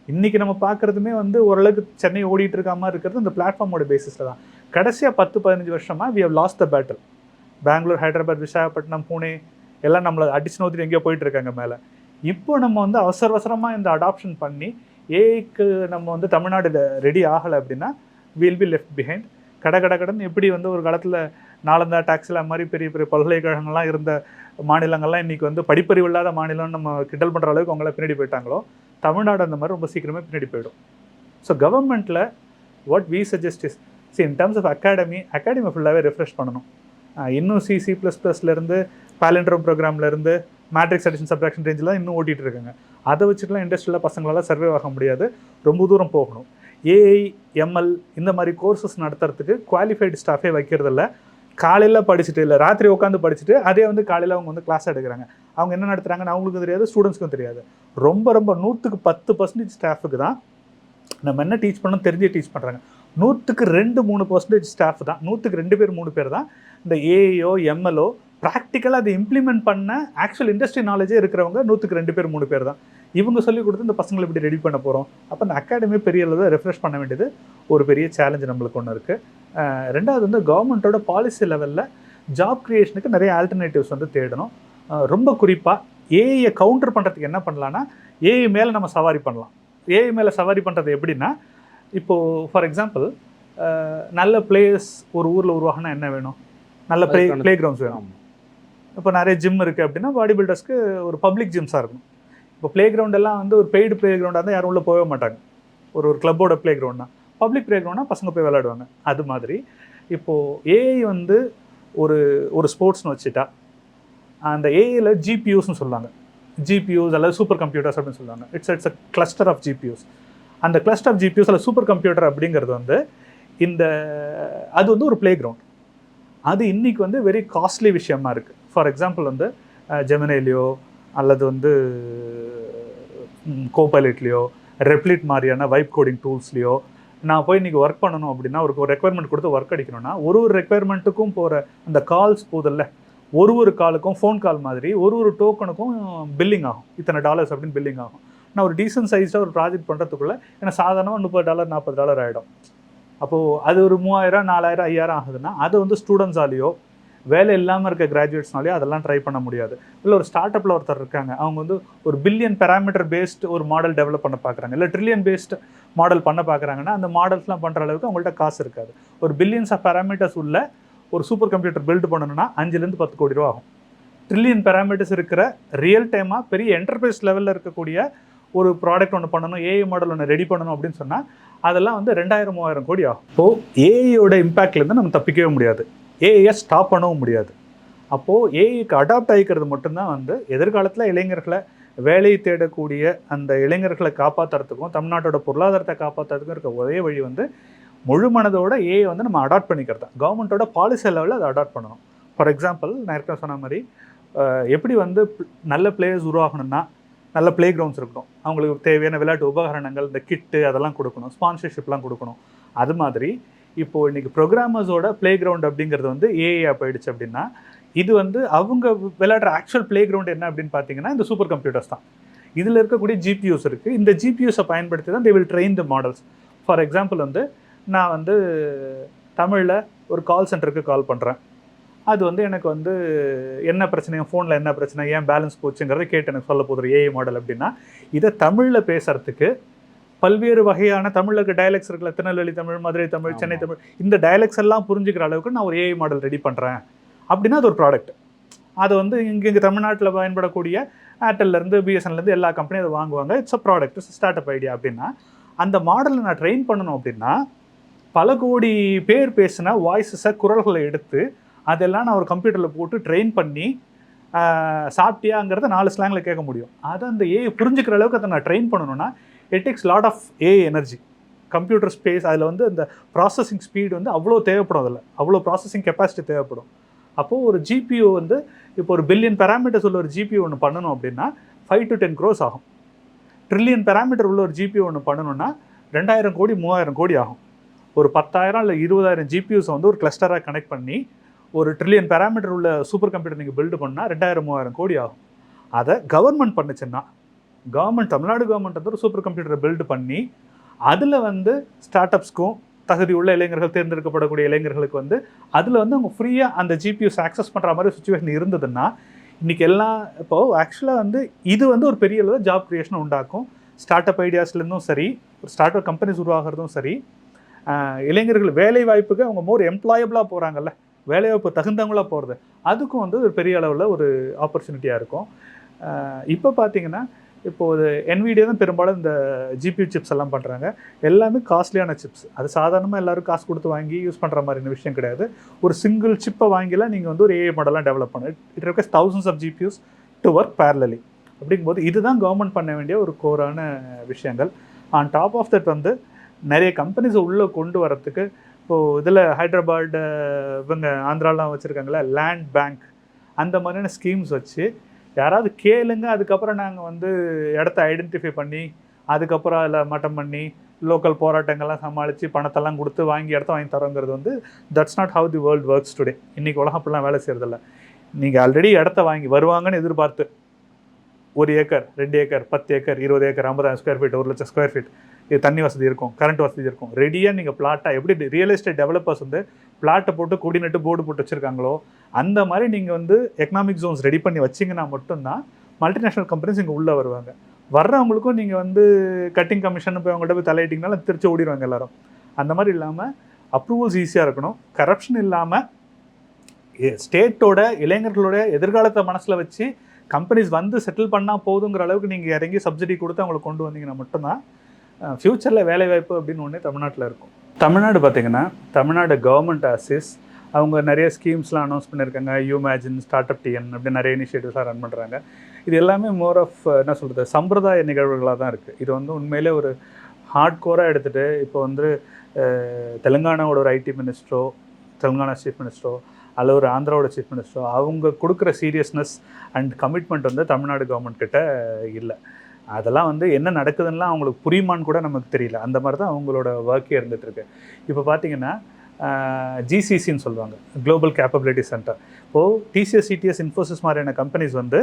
இன்றைக்கி நம்ம பார்க்குறதுமே வந்து ஓரளவுக்கு சென்னை ஓடிட்டு இருக்க மாதிரி இருக்கிறது இந்த பிளாட்ஃபார்மோட பேசிஸில் தான். கடைசியாக 10-15 வருஷமாக we have lost the battle. Bengaluru, Hyderabad, Visakhapatnam, Pune எல்லாம் நம்மளை அடிச்சு நோத்திட்டு எங்கேயோ போயிட்டு இருக்காங்க மேலே. இப்போ நம்ம வந்து அவசரமாக இந்த அடாப்ஷன் பண்ணி ஏஐக்கு நம்ம வந்து தமிழ்நாடு ரெடி ஆகலை அப்படின்னா வில் பி லெஃப்ட் பிஹைண்ட். கடன் எப்படி வந்து ஒரு காலத்தில் நாலந்தா டாக்ஸில் மாதிரி பெரிய பெரிய பல்கலைக்கழகங்கள்லாம் இருந்த மாநிலங்கள்லாம் இன்றைக்கி வந்து படிப்பறிவு இல்லாத மாநிலம்னு நம்ம கிண்டல் பண்ணுற அளவுக்கு அவங்கள பின்னாடி போயிட்டாங்களோ, தமிழ்நாடு அந்த மாதிரி ரொம்ப சீக்கிரமே பின்னாடி போயிடும். ஸோ கவர்மெண்ட்டில் what we suggest is, in terms of academy ஃபுல்லாகவே ரெஃப்ரெஷ் பண்ணணும். இன்னும் C++லேருந்து பாலிண்ட்ரோம் ப்ரோக்ராம்லேருந்து மேட்ரிக்ஸ் அடிஷன் சப்ட்ராக்ஷன் ரேஞ்சில் இன்னும் ஓட்டிகிட்டு இருக்காங்க. அதை வச்சுட்டுலாம் இண்டஸ்ட்ரியில் பசங்களால் சர்வே ஆக முடியாது, ரொம்ப தூரம் போகணும். ஏஐ, எம்எல் இந்த மாதிரி கோர்சஸ் நடத்துறதுக்கு குவாலிஃபைடு ஸ்டாஃபே வைக்கிறதில்ல. காலையில் படிச்சுட்டு இல்லை ராத்திரி உட்காந்து படிச்சுட்டு அதே வந்து காலையில் அவங்க வந்து கிளாஸ் எடுக்கிறாங்க. அவங்க என்ன நடத்துகிறாங்கன்னு அவங்களுக்கும் தெரியாது, ஸ்டூடெண்ட்ஸ்க்கும் தெரியாது. ரொம்ப 100க்கு 10% ஸ்டாஃபுக்கு தான் நம்ம என்ன டீச் பண்ணணும் தெரிஞ்சே டீச் பண்ணுறாங்க. 100க்கு 2-3% ஸ்டாஃப் தான், 100க்கு 2 பேர் 3 பேர் தான் இந்த ஏஐயோ எம்எல்ஓ ப்ராக்டிக்கலாக அதை இம்ப்ளிமெண்ட் பண்ண ஆக்சுவல் இண்டஸ்ட்ரி நாலேஜே இருக்கிறவங்க 100க்கு 2 பேர் 3 பேர் தான். இவங்க சொல்லிக் கொடுத்து இந்த பசங்களை எப்படி ரெடி பண்ண போகிறோம். அப்போ அந்த அகாடமி பெரிய அளவில் ரெஃப்ரெஷ் பண்ண வேண்டியது ஒரு பெரிய சேலஞ்சு நம்மளுக்கு ஒன்று இருக்குது. ரெண்டாவது வந்து கவர்மெண்ட்டோட பாலிசி லெவலில் ஜாப் க்ரியேஷனுக்கு நிறைய ஆல்டர்னேட்டிவ்ஸ் வந்து தேடணும். ரொம்ப குறிப்பாக ஏஐயை கவுண்டர் பண்ணுறதுக்கு என்ன பண்ணலான்னா, ஏஐ மேலே நம்ம சவாரி பண்ணலாம். ஏஐ மேலே சவாரி பண்ணுறது எப்படின்னா, இப்போது ஃபார் எக்ஸாம்பிள் நல்ல பிளேயர்ஸ் ஒரு ஊரில் உருவாகனா என்ன வேணும், நல்ல ப்ளே கிரவுண்ட்ஸ் வேணும். இப்போ நிறைய ஜிம் இருக்குது அப்படின்னா பாடி பில்டர்ஸ்க்கு ஒரு பப்ளிக் ஜிம்ஸாக இருக்கும். இப்போ ப்ளே கிரவுண்டெல்லாம் வந்து ஒரு பெய்டு ப்ளே கிரவுண்டாக இருந்தால் யாரும் உள்ளே போகவே மாட்டாங்க. ஒரு கிளப்போட ப்ளே கிரவுண்ட்னா, பப்ளிக் ப்ளே கிரவுண்ட்னா பசங்க போய் விளையாடுவாங்க. அது மாதிரி இப்போது ஏஐ வந்து ஒரு ஸ்போர்ட்ஸ்னு வச்சுட்டா, அந்த ஏஐயில் ஜிபியூஸ்னு சொல்லுவாங்க. ஜிபியூஸ் அல்லது சூப்பர் கம்ப்யூட்டர்ஸ் அப்படின்னு சொல்லுவாங்க. It's a cluster of GPUs. அந்த கிளஸ்டர் ஆஃப் ஜிபியூஸ் அல்லது சூப்பர் கம்ப்யூட்டர் அப்படிங்கிறது வந்து அது வந்து ஒரு ப்ளே கிரவுண்ட். அது இன்றைக்கி வந்து வெரி காஸ்ட்லி விஷயமா இருக்குது. ஃபார் எக்ஸாம்பிள் வந்து ஜெமினிலையோ அல்லது வந்து கோபைலட்லேயோ ரெப்ளிட் மாதிரியான வைப் கோடிங் டூல்ஸ்லையோ நான் போய் இன்றைக்கி ஒர்க் பண்ணணும் அப்படின்னா, ஒரு ரெக்குயர்மெண்ட் கொடுத்து ஒர்க் அடிக்கணும்னா ஒரு ரெக்குயர்மெண்ட்டுக்கும் போகிற அந்த கால்ஸ் போதில்ல, ஒரு காலுக்கும் ஃபோன் கால் மாதிரி ஒரு டோக்கனுக்கும் பில்லிங் ஆகும். இத்தனை டாலர்ஸ் அப்படின்னு பில்லிங் ஆகும். நான் ஒரு டீசன்ட் சைஸாக ஒரு ப்ராஜெக்ட் பண்ணுறதுக்குள்ளே ஏன்னா சாதாரணமாக $30 $40 ஆகிடும். அப்போது அது ஒரு 3000 4000 5000 ஆகுதுன்னா அது வந்து ஸ்டூடெண்ட்ஸாலேயோ வேலை இல்லாமல் இருக்க கிராஜுவேட்ஸ்னாலேயோ அதெல்லாம் ட்ரை பண்ண முடியாது. இல்லை ஒரு ஸ்டார்ட் அப்பில் ஒருத்தர் இருக்காங்க, அவங்க வந்து ஒரு பில்லியன் பேராமீட்டர் பேஸ்டு ஒரு மாடல் டெவலப் பண்ண பார்க்குறாங்க, இல்லை ட்ரில்லியன் பேஸ்டு மாடல் பண்ண பார்க்குறாங்கன்னா அந்த மாடல்ஸ்லாம் பண்ணுற அளவுக்கு அவங்கள்ட்ட காசு இருக்காது. ஒரு பில்லியன்ஸ் ஆஃப் பேராமீட்டர்ஸ் உள்ள ஒரு சூப்பர் கம்ப்யூட்டர் பில்டு பண்ணணும்னா 5-10 கோடி ரூபா ஆகும். ட்ரில்லியன் பேராமீட்டர்ஸ் இருக்கிற ரியல் டைமாக பெரிய என்டர்பிரைஸ் லெவலில் இருக்கக்கூடிய ஒரு ப்ராடக்ட் ஒன்று பண்ணணும், ஏஐ மாடல் ஒன்று ரெடி பண்ணணும் அப்படின்னு சொன்னால் அதெல்லாம் வந்து 2000-3000 கோடி ஆகும். இப்போது ஏஐயோட இம்பேக்ட்லேருந்து நம்ம தப்பிக்கவே முடியாது, ஏஐயை ஸ்டாப் பண்ணவும் முடியாது. அப்போது ஏஐக்கு அடாப்ட் ஆகிக்கிறது மட்டும்தான் வந்து எதிர்காலத்தில் இளைஞர்களை வேலையை தேடக்கூடிய அந்த இளைஞர்களை காப்பாற்றுறதுக்கும் தமிழ்நாட்டோட பொருளாதாரத்தை காப்பாற்றுறதுக்கும் இருக்க ஒரே வழி வந்து முழு மனதோட ஏஐ வந்து நம்ம அடாப்ட் பண்ணிக்கிறது தான். கவர்மெண்ட்டோட பாலிசி லெவலில் அதை அடாப்ட் பண்ணணும். ஃபார் எக்ஸாம்பிள் நான் ஏற்கனவே சொன்ன மாதிரி எப்படி வந்து நல்ல பிளேயர்ஸ் உருவாகணும்னா நல்ல ப்ளே கிரவுண்ட்ஸ் இருக்கணும், அவங்களுக்கு தேவையான விளையாட்டு உபகரணங்கள் இந்த கிட்டு அதெல்லாம் கொடுக்கணும், ஸ்பான்சர்ஷிப்லாம் கொடுக்கணும். அது மாதிரி இப்போது இன்றைக்கி ப்ரோக்ராமர்ஸோட ப்ளே கிரவுண்ட் அப்படிங்கிறது வந்து ஏஐயாக போயிடுச்சு அப்படின்னா இது வந்து அவங்க விளையாடுற ஆக்சுவல் ப்ளே கிரவுண்ட் என்ன அப்படின்னு பார்த்தீங்கன்னா இந்த சூப்பர் கம்ப்யூட்டர்ஸ் தான். இதில் இருக்கக்கூடிய ஜிபியூஸ் இருக்குது. இந்த ஜிபியூஸை பயன்படுத்தி தான் they will train the models. For example வந்து நான் வந்து தமிழில் ஒரு கால் சென்டருக்கு கால் பண்ணுறேன். அது வந்து எனக்கு வந்து என்ன பிரச்சனை, என் ஃபோனில் என்ன பிரச்சனை, ஏன் பேலன்ஸ் போச்சுங்கிறத கேட்டு எனக்கு சொல்ல போதும் ஏஐ மாடல் அப்படின்னா, இதை தமிழில் பேசுகிறதுக்கு பல்வேறு வகையான தமிழில் இருக்க டயலெக்ட்ஸ் இருக்குல்ல, திருநெல்வேலி தமிழ், மதுரை தமிழ், சென்னை தமிழ், இந்த டயலெக்ட்ஸ் எல்லாம் புரிஞ்சுக்கிற அளவுக்கு நான் ஒரு ஏஐ மாடல் ரெடி பண்ணுறேன் அப்படின்னா அது ஒரு ப்ராடக்ட். அது வந்து இங்கே தமிழ்நாட்டில் பயன்படக்கூடிய ஏர்டெல்லேருந்து பிஎஸ்என்லேருந்து எல்லா கம்பெனியும் அதை வாங்குவாங்க. It's a product, it's start up idea. அப்படின்னா அந்த மாடலை நான் ட்ரெயின் பண்ணணும் அப்படின்னா பல கோடி பேர் பேசின வாய்ஸஸை குரல்களை எடுத்து அதெல்லாம் நான் ஒரு கம்ப்யூட்டரில் போட்டு ட்ரெயின் பண்ணி சாப்பிட்டியாங்கிறத 4 ஸ்லாங்கில் கேட்க முடியும். அதை அந்த ஏஐ புரிஞ்சுக்கிற அளவுக்கு அதை நான் ட்ரெயின் பண்ணணும்னா it takes lot of AI energy, computer space. அதில் வந்து அந்த ப்ராசஸிங் ஸ்பீடு வந்து அவ்வளோ தேவைப்படும், அதில் அவ்வளோ ப்ராசஸிங் கெப்பாசிட்டி தேவைப்படும். அப்போது ஒரு ஜிபியூ வந்து இப்போ ஒரு பில்லியன் பேராமீட்டர்ஸ் உள்ள ஒரு ஜிபியூ ஒன்று பண்ணணும் அப்படின்னா 5 to 10 crores ஆகும். ட்ரில்லியன் பேராமீட்டர் உள்ள ஒரு ஜிபியூ ஒன்று பண்ணணும்னா 2000 கோடி 3000 கோடி ஆகும். ஒரு 10,000 இல்லை 20,000 ஜிபியூஸை வந்து ஒரு கிளஸ்டராக கனெக்ட் பண்ணி ஒரு ட்ரில்லியன் பேராமீட்டர் உள்ள சூப்பர் கம்ப்யூட்டர் நீங்கள் பில்டு பண்ணால் 2000-3000 கோடி ஆகும். அதை கவர்மெண்ட் பண்ணுச்சுன்னா, தமிழ்நாடு கவர்மெண்ட் வந்து ஒரு சூப்பர் கம்ப்யூட்டரை பில்டு பண்ணி அதில் வந்து ஸ்டார்ட் அப்ஸ்க்கும் தகுதி உள்ள இளைஞர்கள், தேர்ந்தெடுக்கப்படக்கூடிய இளைஞர்களுக்கு வந்து அதில் வந்து அவங்க ஃப்ரீயாக அந்த ஜிபியூஸ் ஆக்சஸ் பண்ணுற மாதிரி சுச்சுவேஷன் இருந்ததுன்னா, இன்றைக்கி எல்லாம் இப்போது ஆக்சுவலாக வந்து இது வந்து ஒரு பெரிய அளவில் ஜாப் க்ரியேஷனை உண்டாக்கும். ஸ்டார்ட் அப் ஐடியாஸ்லேருந்தும் சரி, ஒரு ஸ்டார்ட் அப் கம்பெனிஸ் உருவாகிறதும் சரி, இளைஞர்கள் வேலை வாய்ப்புக்கு அவங்க மோர் எம்ப்ளாயபிளாக போகிறாங்கல்ல, வேலைவாய்ப்பு தகுந்தவங்களாக போகிறது, அதுக்கும் வந்து ஒரு பெரிய அளவில் ஒரு ஆப்பர்ச்சுனிட்டியாக இருக்கும். இப்போ பார்த்தீங்கன்னா இப்போது NVIDIA தான் பெரும்பாலும் இந்த GPU சிப்ஸ் எல்லாம் பண்ணுறாங்க. எல்லாமே காஸ்ட்லியான சிப்ஸ். அது சாதாரணமாக எல்லோரும் காசு கொடுத்து வாங்கி யூஸ் பண்ணுற மாதிரியான விஷயம் கிடையாது. ஒரு சிங்கிள் சிப்பை வாங்கிலாம் நீங்கள் வந்து ஒரு AI மாடலாம் டெவலப் பண்ணு. It requires thousands of GPUs to work parallelly. அப்படிங்கும்போது இதுதான் கவர்மெண்ட் பண்ண வேண்டிய ஒரு கோரான விஷயங்கள். ஆன் டாப் ஆஃப் தட் வந்து நிறைய கம்பெனிஸை உள்ளே கொண்டு வரத்துக்கு இப்போது இதில் ஹைதராபாத் இவங்க ஆந்திராலாம் வச்சுருக்காங்களே லேண்ட் பேங்க், அந்த மாதிரியான ஸ்கீம்ஸ் வச்சு யாராவது கேளுங்க, அதுக்கப்புறம் நாங்கள் வந்து இடத்த ஐடென்டிஃபை பண்ணி அதுக்கப்புறம் அதில் மட்டம் பண்ணி லோக்கல் போராட்டங்கள்லாம் சமாளித்து பணத்தெல்லாம் கொடுத்து வாங்கி இடத்த வாங்கி தரோங்கிறது வந்து that's not how the world works today. இன்றைக்கி உலகம் அப்படிலாம் வேலை செய்கிறதில்ல. நீங்கள் ஆல்ரெடி இடத்த வாங்கி வருவாங்கன்னு எதிர்பார்த்து 1 acre 2 acre 10 acre 20 acre 50,000 square feet 1 லட்சம் ஸ்கொயர் ஃபீட் இது தண்ணி வசதி இருக்கும், கரண்ட் வசதி இருக்கும், ரெடியாக நீங்கள் பிளாட்டாக எப்படி ரியல் எஸ்டேட் டெவலப்பர்ஸ் வந்து பிளாட்டை போட்டு கோடினெட்டு போர்டு போட்டு வச்சுருக்காங்களோ அந்த மாதிரி நீங்கள் வந்து எக்கனாமிக் ஜோன்ஸ் ரெடி பண்ணி வச்சிங்கன்னா மட்டும்தான் மல்டிநேஷ்னல் கம்பெனிஸ் இங்கே உள்ளே வருவாங்க. வர்றவங்களுக்கும் நீங்கள் வந்து கட்டிங் கமிஷன் போய் அவங்கள்ட்ட போய் தலையிட்டிங்கனாலும் திருச்சி ஓடிடுவாங்க எல்லாரும். அந்த மாதிரி இல்லாமல் அப்ரூவல்ஸ் ஈஸியாக இருக்கணும், கரப்ஷன் இல்லாமல் ஸ்டேட்டோட இளைஞர்களோட எதிர்காலத்தை மனசில் வச்சு கம்பெனிஸ் வந்து செட்டில் பண்ணால் போதுங்கிற அளவுக்கு நீங்கள் இறங்கி சப்சிடி கொடுத்து அவங்களை கொண்டு வந்தீங்கன்னா மட்டும்தான் ஃப்யூச்சரில் வேலைவாய்ப்பு அப்படின்னு ஒன்று தமிழ்நாட்டில் இருக்கும். தமிழ்நாடு பார்த்திங்கன்னா தமிழ்நாடு கவர்மெண்ட் அசிஸ் அவங்க நிறைய ஸ்கீம்ஸ்லாம் அனௌன்ஸ் பண்ணியிருக்காங்க. யூமேஜின், ஸ்டார்ட் அப் டிஎன் அப்படி நிறைய இனிஷியேட்டிவ்ஸ்லாம் ரன் பண்ணுறாங்க. இது எல்லாமே மோர் ஆஃப் என்ன சொல்கிறது சம்பிரதாய நிகழ்வுகளாக தான் இருக்குது. இது வந்து உண்மையிலே ஒரு ஹார்ட் கோராக எடுத்துகிட்டு இப்போ வந்து தெலுங்கானாவோட ஒரு ஐடி மினிஸ்டரோ, தெலுங்கானா சீஃப் மினிஸ்டரோ அல்ல ஒரு ஆந்திராவோட சீஃப் மினிஸ்டரோ அவங்க கொடுக்குற சீரியஸ்னஸ் அண்ட் கமிட்மெண்ட் வந்து தமிழ்நாடு கவர்மெண்ட் கிட்ட இல்லை. அதெல்லாம் வந்து என்ன நடக்குதுன்னெலாம் அவங்களுக்கு புரியுமான்னு கூட நமக்கு தெரியல. அந்த மாதிரி தான் அவங்களோட ஒர்க்கே இருந்துகிட்ருக்கு. இப்போ பார்த்தீங்கன்னா GCCன்னு சொல்லுவாங்க, குளோபல் கேப்பபிலிட்டி சென்டர். இப்போது TCS, CTS, இன்ஃபோசிஸ் மாதிரியான கம்பெனிஸ் வந்து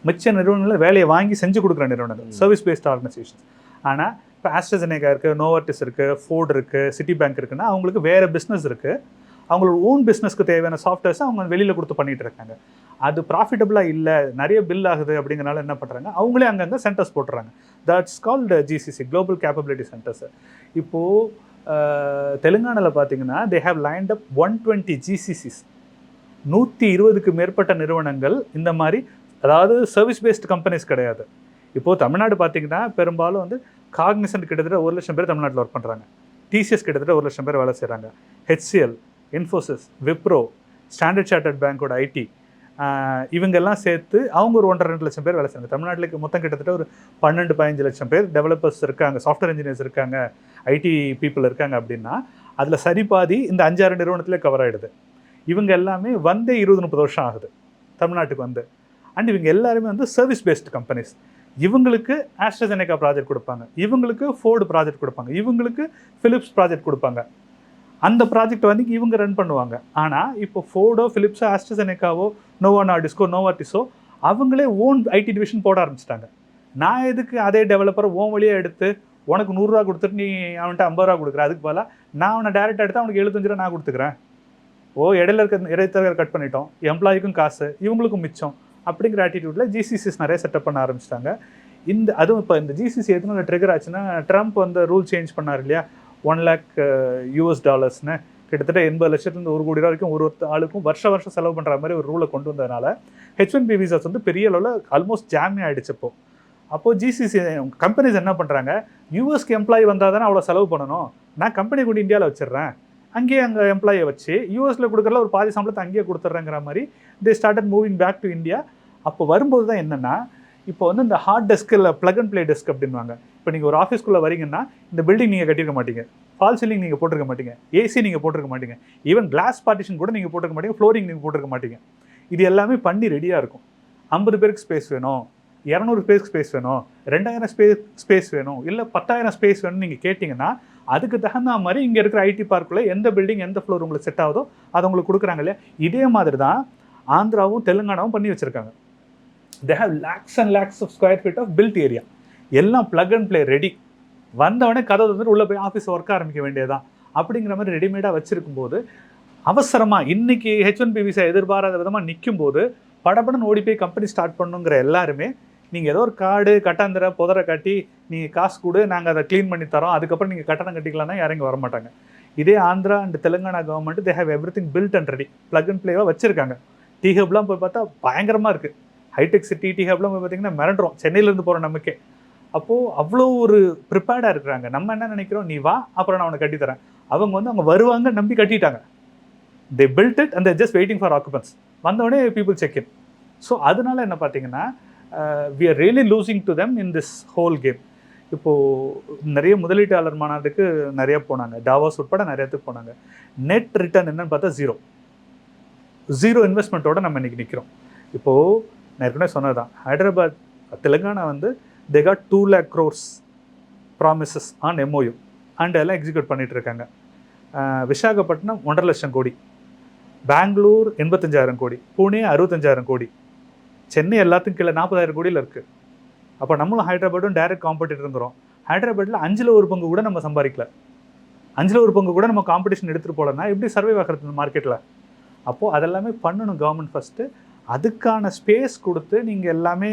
மிச்ச நிறுவனங்களில் வேலையை வாங்கி செஞ்சு கொடுக்குற நிறுவனங்கள், சர்வீஸ் பேஸ்ட் ஆர்கனைசேஷன்ஸ். ஆனால் இப்போ ஆஸ்ட்ராஜெனேகா இருக்குது, நோவர்டிஸ் இருக்குது, ஃபோர்டு இருக்குது, சிட்டி பேங்க் இருக்குன்னா அவங்களுக்கு வேறு பிஸ்னஸ் இருக்குது. அவங்களோட ஓன் பிஸ்னஸ்க்கு தேவையான சாஃப்ட்வேர்ஸை அவங்க வெளியில் கொடுத்து பண்ணிகிட்டு இருக்காங்க. அது ப்ராஃபிட்டபுளாக இல்லை, நிறைய பில் ஆகுது அப்படிங்கிறனால என்ன பண்ணுறாங்க, அவங்களே அங்கங்கே சென்டர்ஸ் போட்டுறாங்க. That's called GCC, global capability centres. இப்போது தெலுங்கானாவில் பார்த்தீங்கன்னா they have lined up 120 GCCs. 120க்கு மேற்பட்ட நிறுவனங்கள் இந்த மாதிரி, அதாவது சர்வீஸ் பேஸ்ட் கம்பெனிஸ் கிடையாது. இப்போது தமிழ்நாடு பார்த்தீங்கன்னா பெரும்பாலும் வந்து காக்னிசன்ட் கிட்டத்தட்ட 1 லட்சம் பேர் தமிழ்நாட்டில் ஒர்க் பண்ணுறாங்க. TCS கிட்டத்தட்ட 1 லட்சம் பேர் வேலை செய்கிறாங்க. HCL, Infosys, Wipro, Standard Chartered பேங்கோட IT, இவங்கெல்லாம் சேர்த்து அவங்க ஒரு 1.5-2 லட்சம் பேர் வேலை செய்கிறாங்க. தமிழ்நாட்டில் மொத்தம் கிட்டத்தட்ட ஒரு 12-15 லட்சம் பேர் டெவலப்பர்ஸ் இருக்காங்க, சாஃப்ட்வேர் இன்ஜினியர்ஸ் இருக்காங்க, IT பீப்புள் இருக்காங்க. அப்படின்னா அதில் சரிபாதி இந்த 5-6 நிறுவனத்திலே கவர் ஆகிடுது. இவங்க எல்லாமே வந்தே 20-30 வருஷம் ஆகுது தமிழ்நாட்டுக்கு வந்து. அண்ட் இவங்க எல்லாருமே வந்து சர்வீஸ் பேஸ்ட் கம்பெனிஸ். இவங்களுக்கு ஆஸ்ட்ராஜெனேகா ப்ராஜெக்ட் கொடுப்பாங்க, இவங்களுக்கு ஃபோர்டு ப்ராஜெக்ட் கொடுப்பாங்க, இவங்களுக்கு ஃபிலிப்ஸ் ப்ராஜெக்ட் கொடுப்பாங்க. அந்த ப்ராஜெக்ட் வந்து இவங்க ரன் பண்ணுவாங்க. ஆனால் இப்போ ஃபோர்டோ, ஃபிலிப்ஸோ, ஆஸ்ட்ராஜெனேகாவோ, நோவோ நார்டிஸ்கோ, நோவார்டிஸோ அவங்களே ஓன் IT டிவிஷன் போட ஆரம்பிச்சிட்டாங்க. நான் எதுக்கு அதே டெவலப்பரை ஓன் வழியாக எடுத்து உனக்கு 100 ரூபா கொடுத்துட்டு நீ அவன்கிட்ட 50 ரூபா கொடுக்குற, அதுக்கு பதிலாக நான் அவனை டேரெக்டாக எடுத்து அவனுக்கு 75 ரூபா நான் கொடுத்துக்கிறேன். இடையில இருக்க இடைத்தரகர் கட் பண்ணிட்டோம், எம்ப்ளாய்க்கும் காசு, இவங்களுக்கும் மிச்சம் அப்படிங்கிற ஆட்டிடியூடில் GCCs நிறைய செட்டப் பண்ண ஆரம்பிச்சிட்டாங்க. அதுவும் இப்போ இந்த GCC எதுனா ட்ரிகர் ஆச்சுன்னா, ட்ரம்ப் வந்து ரூல் சேஞ்ச் பண்ணார் இல்லையா, $1 lakh கிட்டத்தட்ட 80 லட்சத்துலேருந்து 1 கோடி ரூபா வரைக்கும் ஒரு ஆளுக்கும் வருஷம் செலவு பண்ணுற மாதிரி ஒரு ரூலை கொண்டு வந்ததுனால H1B விசாஸ் வந்து பெரிய அளவில் ஆல்மோஸ்ட் ஜாமே ஆகிடுச்சப்போ. அப்போது GCC கம்பெனிஸ் என்ன பண்ணுறாங்க, யூஎஸ்க்கு எம்ப்ளாயி வந்தால் தானே அவ்வளோ செலவு பண்ணணும், நான் கம்பெனி கொண்டு இந்தியாவில் வச்சிடுறேன், அங்கேயே அங்கே எம்ப்ளாயை வச்சு யூஎஸில் கொடுக்குறல ஒரு பாதி சம்பளத்தை அங்கேயே கொடுத்துட்றேங்கிற மாதிரி they started moving back to India. அப்போ வரும்போது தான் என்னென்னா, இப்போ வந்து இந்த ஹார்ட் டெஸ்கில் ப்ளக் அண்ட் ப்ளே டெஸ்க் அப்படின்வாங்க. இப்போ நீங்கள் ஒரு ஆஃபீஸ்க்குள்ளே வரீங்கன்னா இந்த பில்டிங் நீங்கள் கட்டியிருக்க மாட்டீங்க, ஃபால் சீலிங் நீங்கள் போட்டிருக்க மாட்டீங்க, AC நீங்கள் போட்டிருக்க மாட்டீங்க, ஈவன் கிளாஸ் பார்ட்டிஷன் கூட நீங்கள் போட்டிருக்க மாட்டீங்க, ஃப்ளோரிங் நீங்கள் போட்டிருக்க மாட்டீங்க. இது எல்லாமே பண்ணி ரெடியாக இருக்கும். 50 பேருக்கு ஸ்பேஸ் வேணும், 200 பேருக்கு ஸ்பேஸ் வேணும், 2000 ஸ்பேஸ் வேணும், இல்லை 10,000 ஸ்பேஸ் வேணும்னு நீங்கள் கேட்டிங்கன்னா அதுக்கு தகுந்த மாதிரி இங்கே இருக்கிற ஐடி பார்க்குள்ளே எந்த பில்டிங் எந்த ஃப்ளோர் உங்களுக்கு செட் ஆகுதோ அதை உங்களுக்கு கொடுக்குறாங்க இல்லையா. இதே மாதிரி தான் ஆந்திராவும் தெலுங்கானாவும் பண்ணி வச்சுருக்காங்க. They have lakhs and lakhs of square feet of built area, எல்லாம் ப்ளக் அண்ட் ப்ளே ரெடி. வந்தவொடனே கதை வந்துட்டு உள்ளே போய் ஆஃபீஸ் ஒர்க் ஆரம்பிக்க வேண்டியதான் அப்படிங்கிற மாதிரி ரெடிமேடாக வச்சுருக்கும் போது அவசரமாக இன்றைக்கி H1B விசா எதிர்பாராத விதமாக நிற்கும் போது படப்படன்னு ஓடி போய் கம்பெனி ஸ்டார்ட் பண்ணுங்கிற எல்லாருமே நீங்கள் ஏதோ ஒரு கார்டு கட்டாந்திர புதரை கட்டி நீங்கள் காசு கொடு நாங்கள் அதை க்ளீன் பண்ணி தரோம் அதுக்கப்புறம் நீங்கள் கட்டணம் கட்டிக்கலாம்னா யாரும் வர மாட்டாங்க. இதே Andhra and Telangana government they have everything built and ready, plug and ப்ளேவாக வச்சுருக்காங்க. டீ ஹப்லாம் போய் பார்த்தா பயங்கரமாக இருக்குது. ஹைடெக் சிட்டி டீ ஹப்லாம் போய் பார்த்தீங்கன்னா மிரண்டுறோம் சென்னையிலேருந்து போகிற நமக்கே. அப்போது அவ்வளோ ஒரு ப்ரிப்பேர்டாக இருக்கிறாங்க. நம்ம என்ன நினைக்கிறோம், நீ வா அப்புறம் நான் அவனை கட்டித்தரேன். அவங்க வந்து அவங்க வருவாங்க நம்பி கட்டிட்டாங்க. they built it and they're just waiting for occupants. வந்தோடனே people check in. ஸோ அதனால என்ன பார்த்தீங்கன்னா we are really losing to them in this whole game. இப்போது நிறைய முதலீட்டாளர் மாநாட்டுக்கு நிறைய போனாங்க, டாவாஸ் உட்பட நிறையத்துக்கு போனாங்க. நெட் ரிட்டர்ன் என்னன்னு பார்த்தா ஜீரோ இன்வெஸ்ட்மெண்ட்டோட நம்ம இன்றைக்கி நிற்கிறோம். இப்போது நான் ஏற்கனவே சொன்னது தான், ஹைதராபாத் தெலுங்கானா வந்து they got 2 lakh crores promises on MOU and எல்லாம் எக்ஸிக்யூட் பண்ணிகிட்டு இருக்காங்க. விசாகப்பட்டினம் 1.5 லட்சம் கோடி, பெங்களூர் 85,000 கோடி, புனே 65,000 கோடி, சென்னை எல்லாத்துக்கும் கீழே 40,000 கோடியில் இருக்குது. அப்போ நம்மளும் ஹைதராபாடும் டைரக்ட் காம்படிட்டர் இருக்கிறோம். ஹைதராபாத்தில் 5ல் 1 பங்கு கூட நம்ம சம்பாதிக்கல, 5ல் 1 பங்கு கூட நம்ம காம்படிஷன் எடுத்துகிட்டு போகலன்னா எப்படி சர்வை ஆகிறது இந்த மார்க்கெட்டில்? அப்போது அதெல்லாமே பண்ணணும் கவர்மெண்ட் ஃபஸ்ட்டு. அதுக்கான ஸ்பேஸ் கொடுத்து நீங்கள் எல்லாமே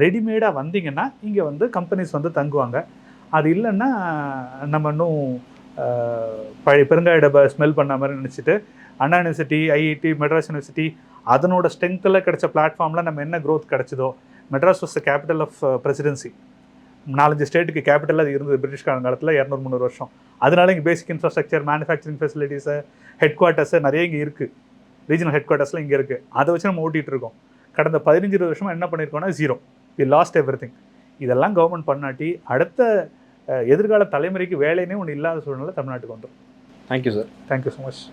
ரெடிமேடாக வந்தீங்கன்னா இங்கே வந்து கம்பெனிஸ் வந்து தங்குவாங்க. அது இல்லைன்னா நம்ம இன்னும் பழைய பெருங்காய டப்பா ஸ்மெல் பண்ண மாதிரி நினச்சிட்டு Anna university, IIT, Madras university அதனோட ஸ்ட்ரென்த்தில் கிடைச்ச பிளாட்ஃபார்மில் நம்ம என்ன க்ரோத் கிடச்சிதோ. Madras was the capital of presidency. 4-5 ஸ்டேட்டுக்கு கேபிட்டல் அது இருந்தது பிரிட்டிஷ் காலத்தில் 200-300 வருஷம். அதனால இங்கே basic infrastructure, manufacturing facilities, headquarters நிறைய இங்கே இருக்குது. ரீஜனல் ஹெட் குவார்ட்டர்ஸ்லாம் இங்கே இருக்குது. அதை வச்சு நம்ம ஓட்டிகிட்டு இருக்கோம். கடந்த 15-20 வருஷமாக என்ன பண்ணியிருக்கோம்னா ஜீரோ. We lost everything. இதெல்லாம் கவர்மெண்ட் பண்ணாட்டி அடுத்த எதிர்கால தலைமுறைக்கு வேலைனே ஒன்று இல்லாத சூழ்நிலை தமிழ்நாட்டுக்கு வந்துடும். Thank you sir. Thank you so much.